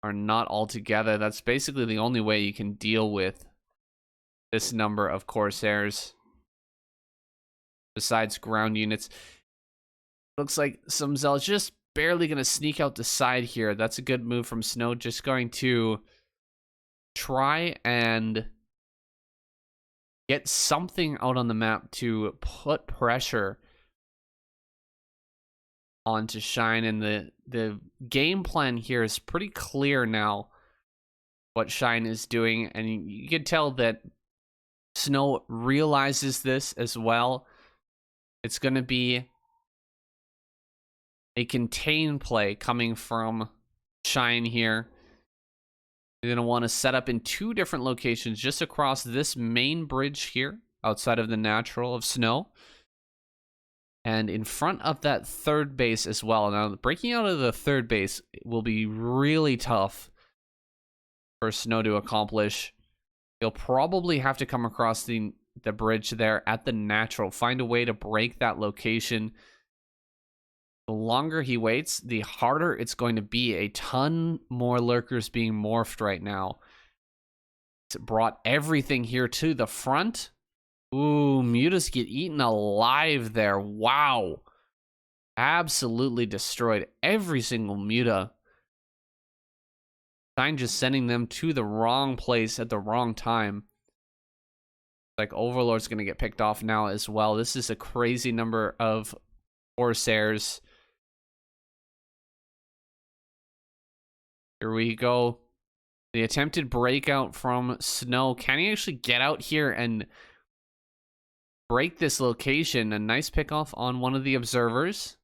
A: are not all together. That's basically the only way you can deal with this number of Corsairs. Besides ground units. Looks like some Zealots just barely going to sneak out the side here. That's a good move from Snow. Just going to try and get something out on the map to put pressure onto Shine, and the game plan here is pretty clear now what Shine is doing, and you can tell that Snow realizes this as well. It's going to be a contain play coming from Shine here. You're going to want to set up in two different locations just across this main bridge here outside of the natural of Snow. And in front of that third base as well. Now, breaking out of the third base will be really tough for Snow to accomplish. He'll probably have to come across the bridge there at the natural. Find a way to break that location. The longer he waits, the harder it's going to be. A ton more lurkers being morphed right now. It's brought everything here to the front. Ooh, mutas get eaten alive there. Wow. Absolutely destroyed every single muta. Shine just sending them to the wrong place at the wrong time. Like Overlord's going to get picked off now as well. This is a crazy number of Corsairs. Here we go. The attempted breakout from Snow. Can he actually get out here and break this location? A nice pickoff on one of the observers.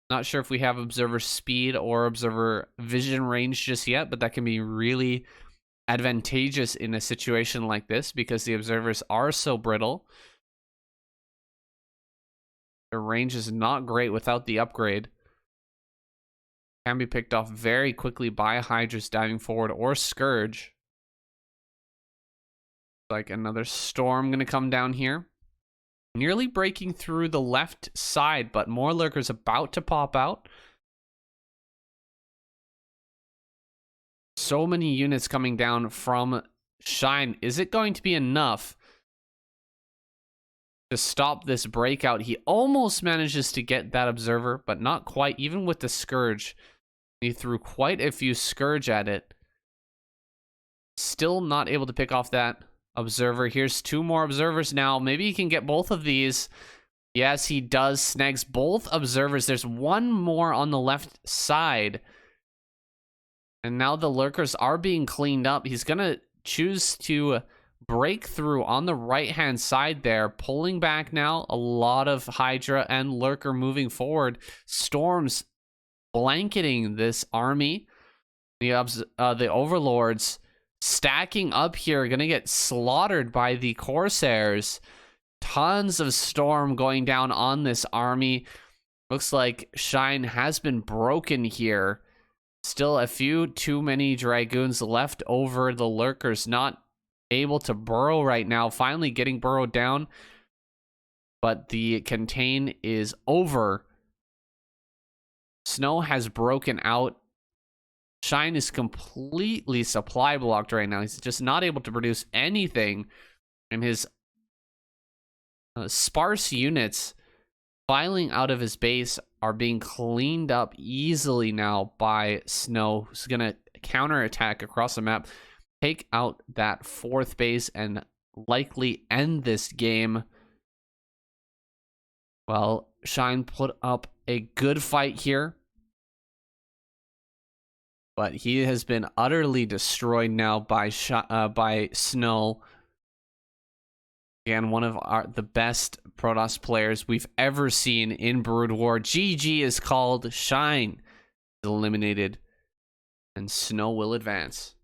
A: Not sure if we have observer speed or observer vision range just yet, but that can be really advantageous in a situation like this because the observers are so brittle. Their range is not great without the upgrade. Can be picked off very quickly by Hydras diving forward or Scourge. Like another storm going to come down here. Nearly breaking through the left side, but more lurkers about to pop out. So many units coming down from Shine. Is it going to be enough to stop this breakout? He almost manages to get that observer, but not quite. Even with the Scourge, he threw quite a few Scourge at it. Still not able to pick off that observer. Here's two more observers now. Maybe he can get both of these. Yes, he does. Snags both observers. There's one more on the left side. And now the lurkers are being cleaned up. He's going to choose to break through on the right-hand side there. Pulling back now. A lot of Hydra and lurker moving forward. Storms blanketing this army. The overlords stacking up here, gonna get slaughtered by the Corsairs. Tons of storm going down on this army. Looks like Shine has been broken here. Still a few too many Dragoons left over. The lurkers not able to burrow right now. Finally getting burrowed down. But the contain is over. Snow has broken out. Shine is completely supply blocked right now. He's just not able to produce anything. And his sparse units filing out of his base are being cleaned up easily now by Snow, who's going to counterattack across the map. take out that 4th base and likely end this game. Well, Shine put up a good fight here, but he has been utterly destroyed now by Snow. Again, one of the best Protoss players we've ever seen in Brood War. GG is called. Shine is eliminated, and Snow will advance.